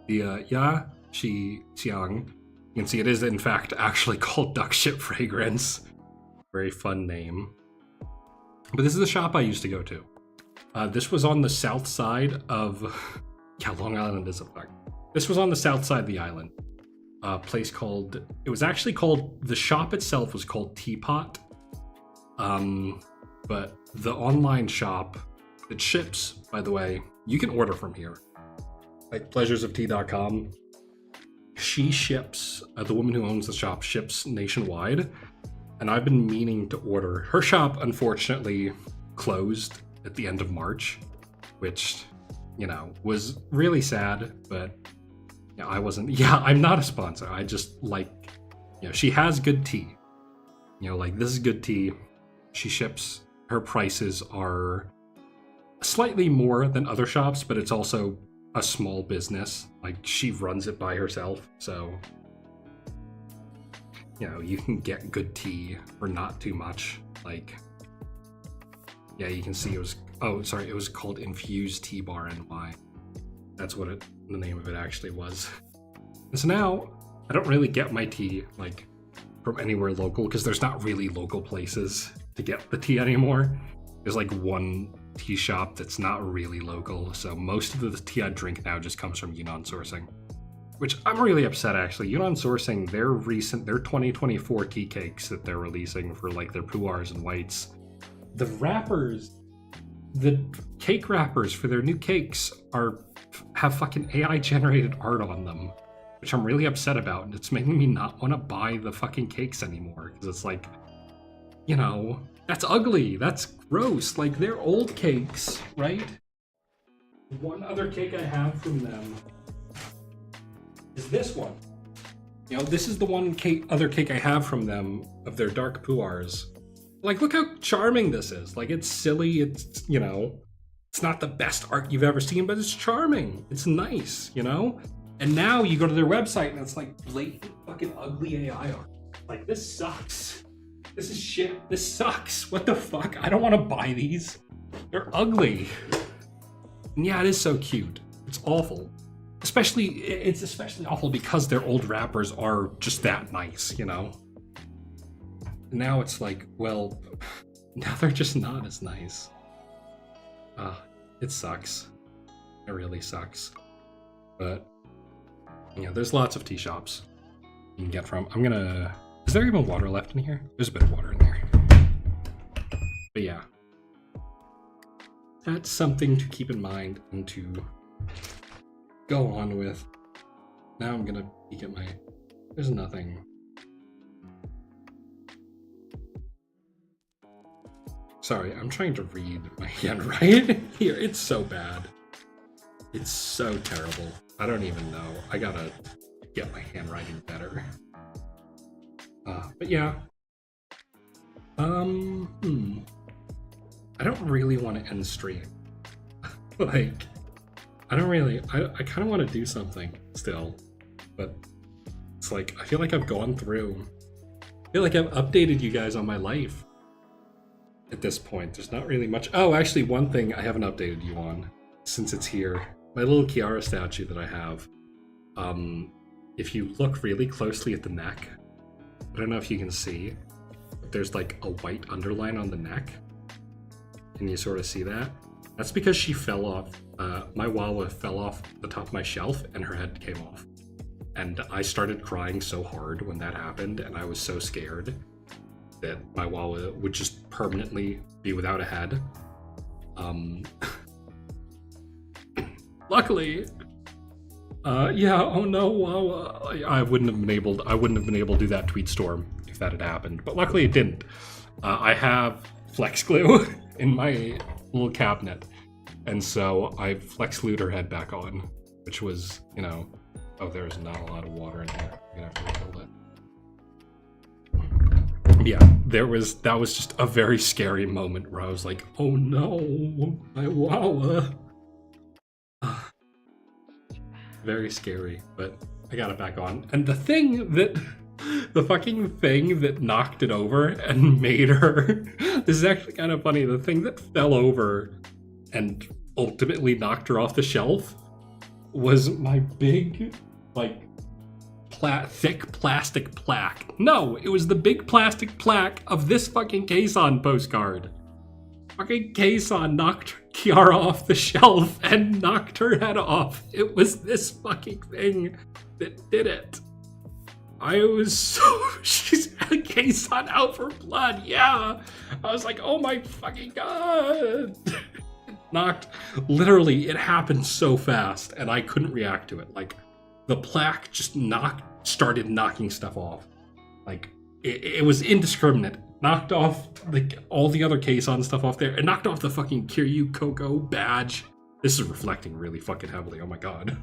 The Ya Shi Xiang. You can see it is in fact actually called Duck Shit Fragrance. Very fun name. But this is the shop I used to go to. This was on the south side of... Yeah, Long Island is a fact. This was on the south side of the island. A place called... It was actually called... The shop itself was called Teapot. But the online shop that ships, by the way, you can order from here. Like pleasuresoftea.com. She ships, the woman who owns the shop ships nationwide. And I've been meaning to order. Her shop, unfortunately, closed at the end of March, which, you know, was really sad, but yeah, I wasn't, yeah, I'm not a sponsor. I just like, you know, she has good tea. You know, like, this is good tea. She ships, her prices are slightly more than other shops, but it's also a small business. Like, she runs it by herself, so, you know, you can get good tea for not too much. Like, yeah, you can see it was, oh, sorry, it was called Infused Tea Bar NY. That's what the name of it actually was. And so now, I don't really get my tea, like, from anywhere local, because there's not really local places to get the tea anymore. There's like one tea shop that's not really local, so most of the tea I drink now just comes from Yunnan sourcing. Which I'm really upset actually. Yunnan sourcing, their 2024 tea cakes that they're releasing for like their pu'ers and whites. The wrappers, the cake wrappers for their new cakes have fucking AI generated art on them, which I'm really upset about, and it's making me not want to buy the fucking cakes anymore, because it's like, you know, that's ugly, that's gross. Like, they're old cakes, right? One other cake I have from them is this one. You know, this is the one other cake I have from them of their dark pu'ers. Like, look how charming this is. Like, it's silly, it's, you know, it's not the best art you've ever seen, but it's charming. It's nice, you know? And now you go to their website and it's like blatant fucking ugly AI art. Like, this sucks. This is shit. This sucks. What the fuck? I don't want to buy these. They're ugly. And yeah, it is so cute. It's awful. It's especially awful because their old wrappers are just that nice, you know? Now it's like, well, now they're just not as nice. It sucks. It really sucks. But, you know, there's lots of tea shops you can get from. Is there even water left in here? There's a bit of water in there. But yeah. That's something to keep in mind and to go on with. Now I'm gonna peek at there's nothing. Sorry, I'm trying to read my handwriting here. It's so bad. It's so terrible. I don't even know. I gotta get my handwriting better. But yeah. I don't really want to end stream. Like, I kind of want to do something still, but it's like, I feel like I've gone through. I feel like I've updated you guys on my life. At this point, there's not really much. Oh, actually, one thing I haven't updated you on, since it's here. My little Kiara statue that I have. If you look really closely at the neck, I don't know if you can see, but there's like a white underline on the neck. Can you sort of see that? That's because she fell off. My Wawa fell off the top of my shelf and her head came off. And I started crying so hard when that happened, and I was so scared that my Wawa would just permanently be without a head. Luckily, yeah, oh no, Wawa. I wouldn't have been able to do that tweet storm if that had happened, but luckily it didn't. I have flex glue in my little cabinet, and so I flex glued her head back on, which was, you know, oh, there's not a lot of water in here. I'm gonna have to refill it. Yeah, that was just a very scary moment where I was like, oh no, my Wawa. Very scary, but I got it back on. And the fucking thing that knocked it over and made her, this is actually kind of funny, the thing that fell over and ultimately knocked her off the shelf was my big, like, thick plastic plaque. No, it was the big plastic plaque of this fucking Kason postcard. Fucking Kason knocked Kiara off the shelf and knocked her head off. It was this fucking thing that did it. I was so... She's Kason out for blood, yeah. I was like, oh my fucking god. Literally, it happened so fast and I couldn't react to it. Like, the plaque just started knocking stuff off. Like, it was indiscriminate. Knocked off all the other Kason stuff off there. It knocked off the fucking Kiryu Coco badge. This is reflecting really fucking heavily. Oh my god.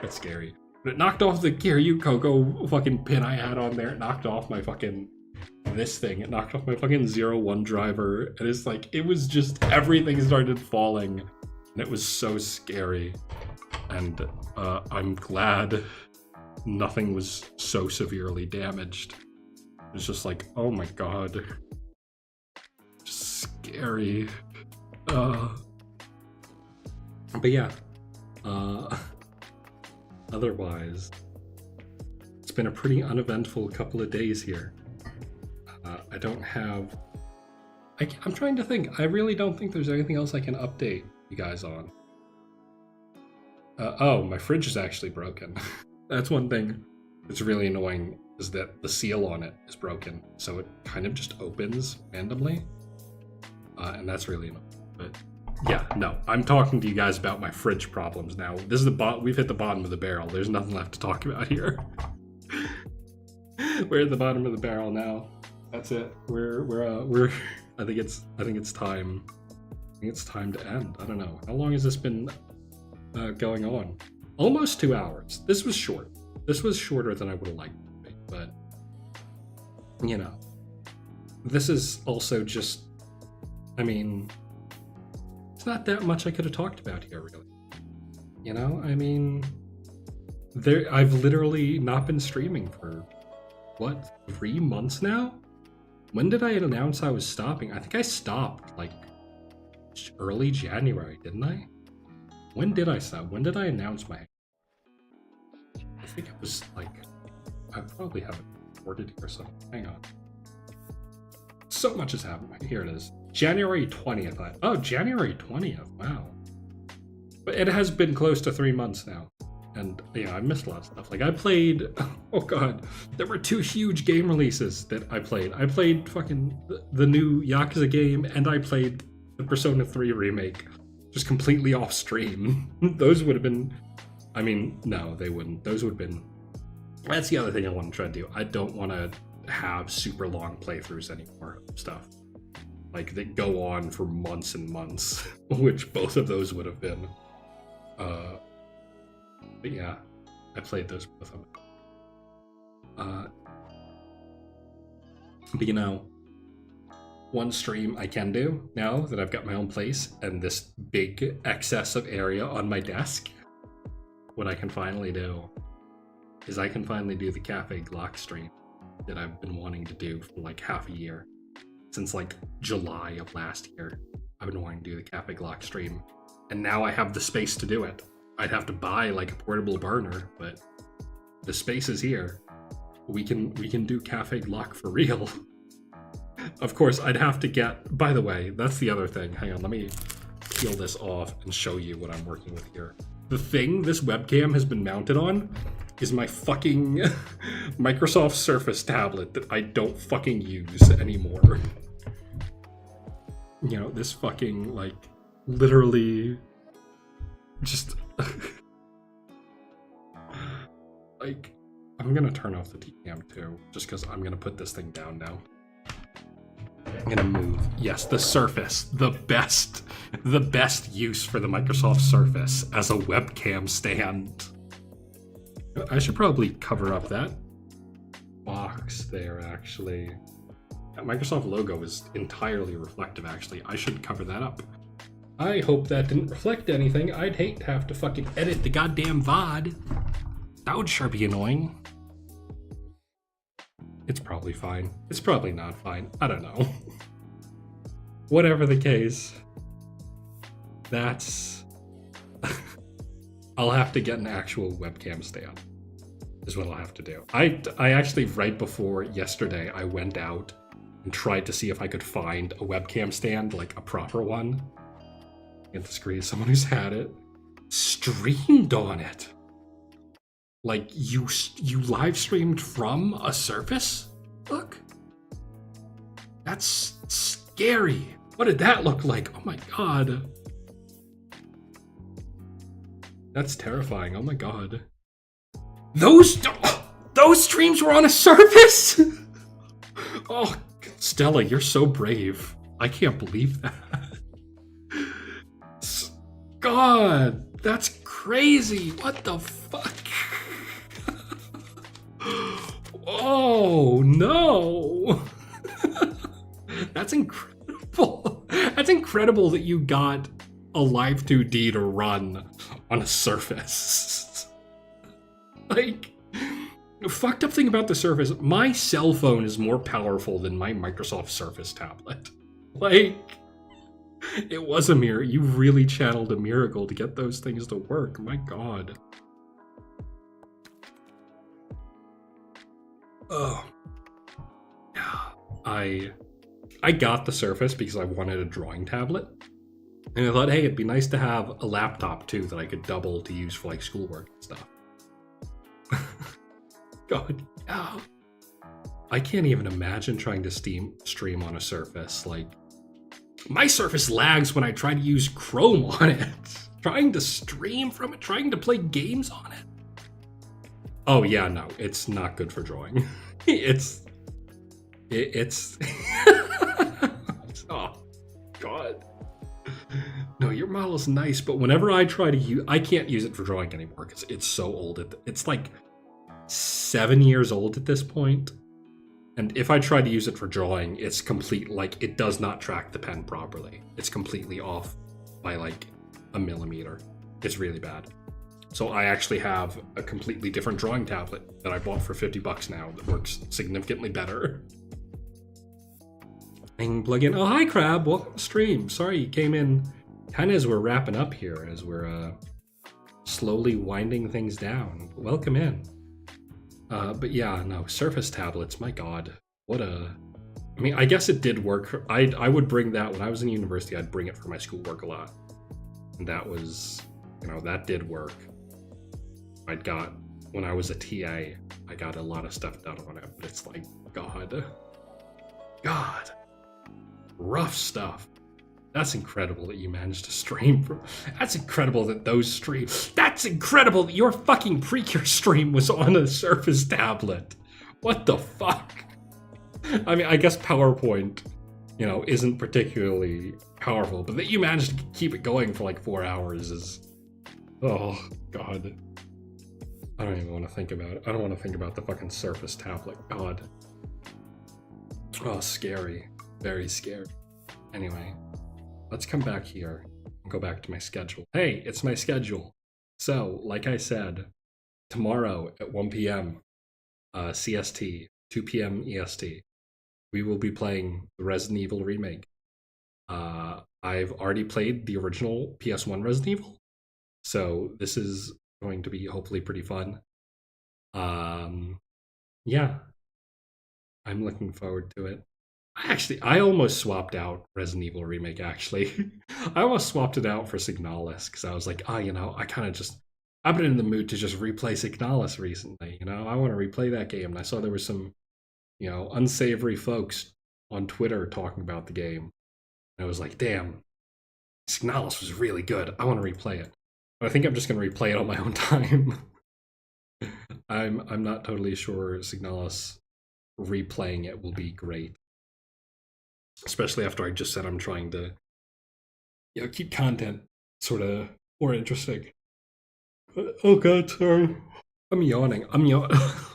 That's scary. But it knocked off the Kiryu Coco fucking pin I had on there. It knocked off my fucking this thing. It knocked off my fucking 01 driver. And it's like, it was just, everything started falling. And it was so scary. And I'm glad nothing was so severely damaged. It's just like, oh my god. Just scary. But yeah. Otherwise, it's been a pretty uneventful couple of days here. I I'm trying to think. I really don't think there's anything else I can update you guys on. Oh, my fridge is actually broken. That's one thing that's really annoying, is that the seal on it is broken. So it kind of just opens randomly. And that's really annoying. But yeah, no, I'm talking to you guys about my fridge problems now. This is we've hit the bottom of the barrel. There's nothing left to talk about here. We're at the bottom of the barrel now. That's it. We're I think it's time. I think it's time to end. I don't know. How long has this been going on? Almost 2 hours. This was short. This was shorter than I would have liked it to be, but you know. This is also just, I mean, it's not that much I could have talked about here, really. You know, I mean, I've literally not been streaming for, what, 3 months now? When did I announce I was stopping? I think I stopped, like, early January, didn't I? When did I stop? When did I announce my... I think it was, like, I probably haven't recorded here, so hang on. So much has happened. Here it is. January 20th. Oh, January 20th. Wow. But it has been close to 3 months now. And yeah, I missed a lot of stuff. Like I played, oh god, there were 2 huge game releases that I played. I played fucking the new Yakuza game, and I played the Persona 3 remake, just completely off stream. Those would have been, I mean, no, they wouldn't. Those would have been, that's the other thing I want to try to do. I don't want to have super long playthroughs anymore of stuff. Like, that go on for months and months, which both of those would have been. But yeah, I played those both of them. But you know, one stream I can do now that I've got my own place and this big excess of area on my desk, what I can finally do is I can finally do the Cafe Glock stream that I've been wanting to do for like half a year. Since like July of last year, I've been wanting to do the Cafe Glock stream, and now I have the space to do it. I'd have to buy like a portable burner, but the space is here. We can do Cafe Glock for real. Of course, I'd have to get, by the way, that's the other thing. Hang on, let me peel this off and show you what I'm working with here. The thing this webcam has been mounted on is my fucking Microsoft Surface tablet that I don't fucking use anymore. You know, this fucking, like, literally just... like, I'm gonna turn off the T-cam too, just because I'm gonna put this thing down now. I'm gonna move. Yes, the Surface, the best use for the Microsoft Surface as a webcam stand. I should probably cover up that box there, actually. That Microsoft logo is entirely reflective, actually. I should cover that up. I hope that didn't reflect anything. I'd hate to have to fucking edit the goddamn VOD. That would sure be annoying. It's probably fine. It's probably not fine. I don't know. Whatever the case, that's... I'll have to get an actual webcam stand, is what I'll have to do. I actually, right before yesterday, I went out and tried to see if I could find a webcam stand, like a proper one. Get the screen, someone who's had it, streamed on it. Like, you live streamed from a Surface? Look. That's scary. What did that look like? Oh my god. That's terrifying. Oh my god. Those streams were on a Surface? Oh, Stella, you're so brave. I can't believe that. God, that's crazy. What the fuck? Oh, no. That's incredible. That's incredible that you got a Live 2D to run on a Surface. Like, the fucked up thing about the Surface, my cell phone is more powerful than my Microsoft Surface tablet. Like, it was a miracle. You really channeled a miracle to get those things to work. My god. Oh. I got the Surface because I wanted a drawing tablet. And I thought, hey, it'd be nice to have a laptop too that I could double to use for like schoolwork and stuff. God, yeah. I can't even imagine trying to stream on a Surface. Like, my Surface lags when I try to use Chrome on it. Trying to stream from it, trying to play games on it. Oh yeah, no, it's not good for drawing. it's oh God. No, your model's nice, but whenever I try to use, I can't use it for drawing anymore because it's so old. It's like 7 years old at this point. And if I try to use it for drawing, it's complete, like, it does not track the pen properly. It's completely off by like a millimeter. It's really bad. So I actually have a completely different drawing tablet that I bought for $50 now that works significantly better. And plug in. Oh, hi, Crab. Welcome to stream. Sorry you came in kind of as we're wrapping up here, as we're slowly winding things down. Welcome in. But yeah, no, Surface tablets, my God. What a... I mean, I guess it did work. I would bring that, when I was in university, I'd bring it for my schoolwork a lot. And that was, you know, that did work. When I was a TA, I got a lot of stuff done on it, but it's like, God. Rough stuff. That's incredible that you managed to stream from. That's incredible that those streams. That's incredible that your fucking Precure stream was on a Surface tablet. What the fuck? I mean, I guess PowerPoint, you know, isn't particularly powerful, but that you managed to keep it going for like 4 hours is. Oh, God. I don't even want to think about it. I don't want to think about the fucking Surface tablet. God. Oh, scary. Very scary. Anyway, let's come back here and go back to my schedule. Hey, it's my schedule. So, like I said, tomorrow at 1 p.m. CST, 2 p.m. EST, we will be playing the Resident Evil remake. I've already played the original PS1 Resident Evil, so this is going to be hopefully pretty fun. Yeah, I'm looking forward to it. I almost swapped out Resident Evil Remake, actually. I almost swapped it out for Signalis, because I was like, you know, I've been in the mood to just replay Signalis recently, you know? I want to replay that game, and I saw there was some, you know, unsavory folks on Twitter talking about the game. And I was like, damn, Signalis was really good. I want to replay it. But I think I'm just going to replay it on my own time. I'm not totally sure Signalis replaying it will be great. Especially after I just said I'm trying to, you know, keep content sort of more interesting. Oh God, sorry. I'm yawning.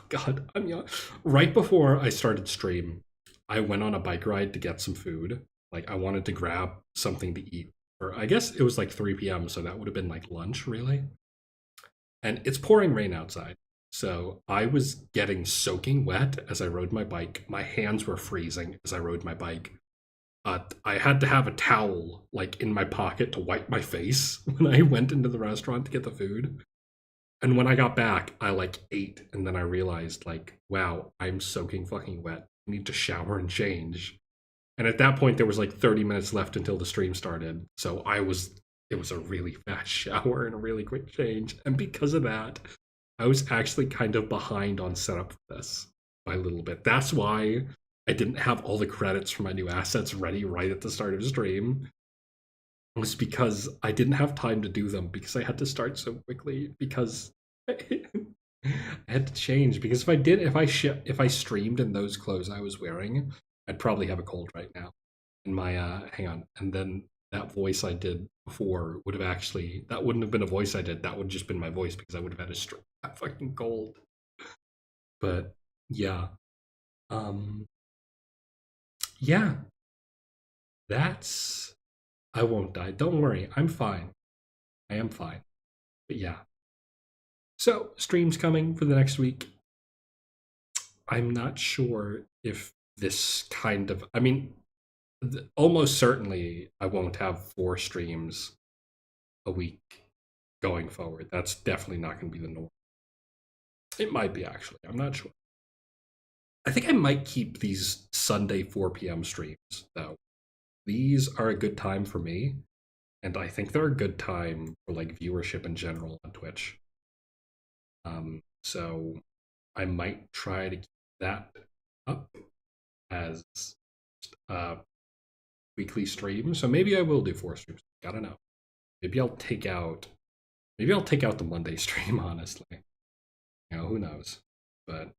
God, I'm yawning. Right before I started stream, I went on a bike ride to get some food. Like, I wanted to grab something to eat. Or I guess it was like 3 p.m., so that would have been like lunch, really. And it's pouring rain outside. So I was getting soaking wet as I rode my bike. My hands were freezing as I rode my bike. I had to have a towel like in my pocket to wipe my face when I went into the restaurant to get the food. And when I got back, I like ate, and then I realized like, wow, I'm soaking fucking wet. I need to shower and change. And at that point, there was like 30 minutes left until the stream started. So it was a really fast shower and a really quick change. And because of that, I was actually kind of behind on setup for this by a little bit. That's why I didn't have all the credits for my new assets ready right at the start of the stream. It was because I didn't have time to do them because I had to start so quickly because I had to change. Because if I streamed in those clothes I was wearing, I'd probably have a cold right now. And my hang on, and then that voice I did before that wouldn't have been a voice I did. That would have just been my voice because I would have had a fucking cold. But yeah. Yeah, I won't die. Don't worry, I'm fine. I am fine. But yeah. So, stream's coming for the next week. I'm not sure if this kind of, I mean, almost certainly I won't have 4 streams a week going forward. That's definitely not going to be the norm. It might be, actually. I'm not sure. I think I might keep these Sunday 4 p.m. streams, though. These are a good time for me, and I think they're a good time for like viewership in general on Twitch. So I might try to keep that up as weekly stream. So maybe I will do 4 streams. I don't know. Maybe I'll take out the Monday stream, honestly. You know, who knows? But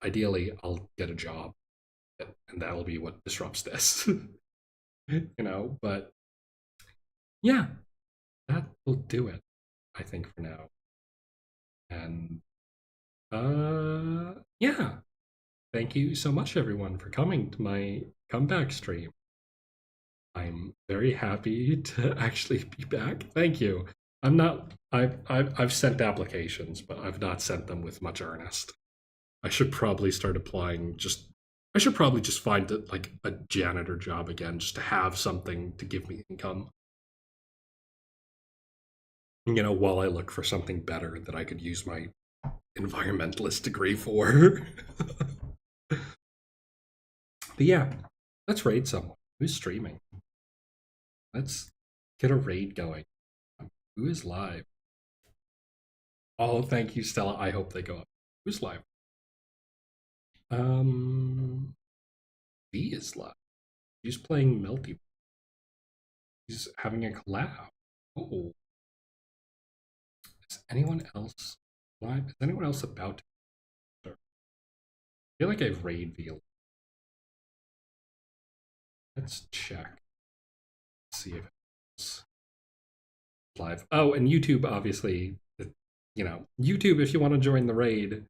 ideally I'll get a job, and that'll be what disrupts this. You know, but yeah, that will do it, I think, for now. And yeah. Thank you so much, everyone, for coming to my comeback stream. I'm very happy to actually be back. Thank you. I've sent applications, but I've not sent them with much earnest. I should probably start applying. I should probably just find like a janitor job again, just to have something to give me income. You know, while I look for something better that I could use my environmentalist degree for. But yeah, let's raid someone. Who's streaming? Let's get a raid going. Who is live? Oh, thank you, Stella. I hope they go up. Who's live? V is live. He's playing Melty. He's having a collab. Oh. Is anyone else live? Is anyone else about to? I feel like I've raid V. Let's check. See if it's live. Oh, and YouTube, obviously, you know, YouTube, if you want to join the raid,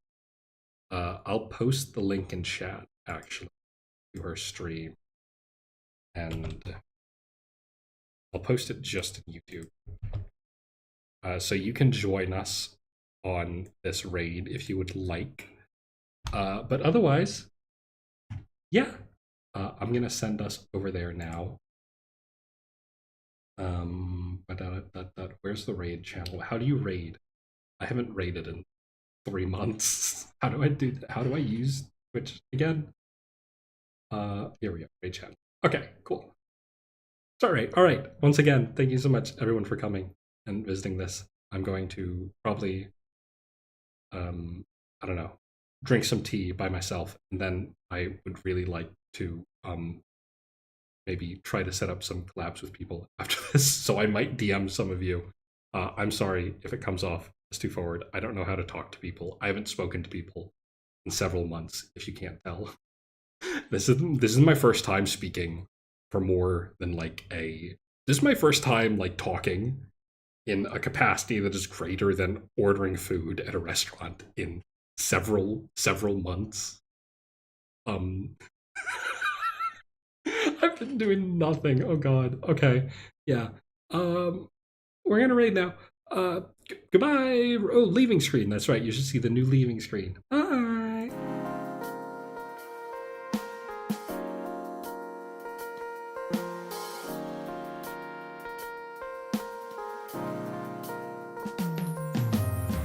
I'll post the link in chat, actually, to her stream. And I'll post it just in YouTube. So you can join us on this raid if you would like. But otherwise, yeah, I'm going to send us over there now. Where's the raid channel? How do you raid? I haven't raided in 3 months. How do I do that? How do I use Twitch again? Here we go, raid channel. Okay, cool. It's all right. Once again, thank you so much, everyone, for coming and visiting this. I'm going to probably, I don't know, drink some tea by myself, and then I would really like to maybe try to set up some collabs with people after this. So I might DM some of you. I'm sorry if it comes off as too forward. I don't know how to talk to people. I haven't spoken to people in several months, if you can't tell. This is my first time speaking for more than like this is my first time like talking in a capacity that is greater than ordering food at a restaurant in several months. I've been doing nothing. Oh god. Okay. Yeah. We're gonna raid now. Goodbye. Oh, leaving screen. That's right. You should see the new leaving screen. Bye.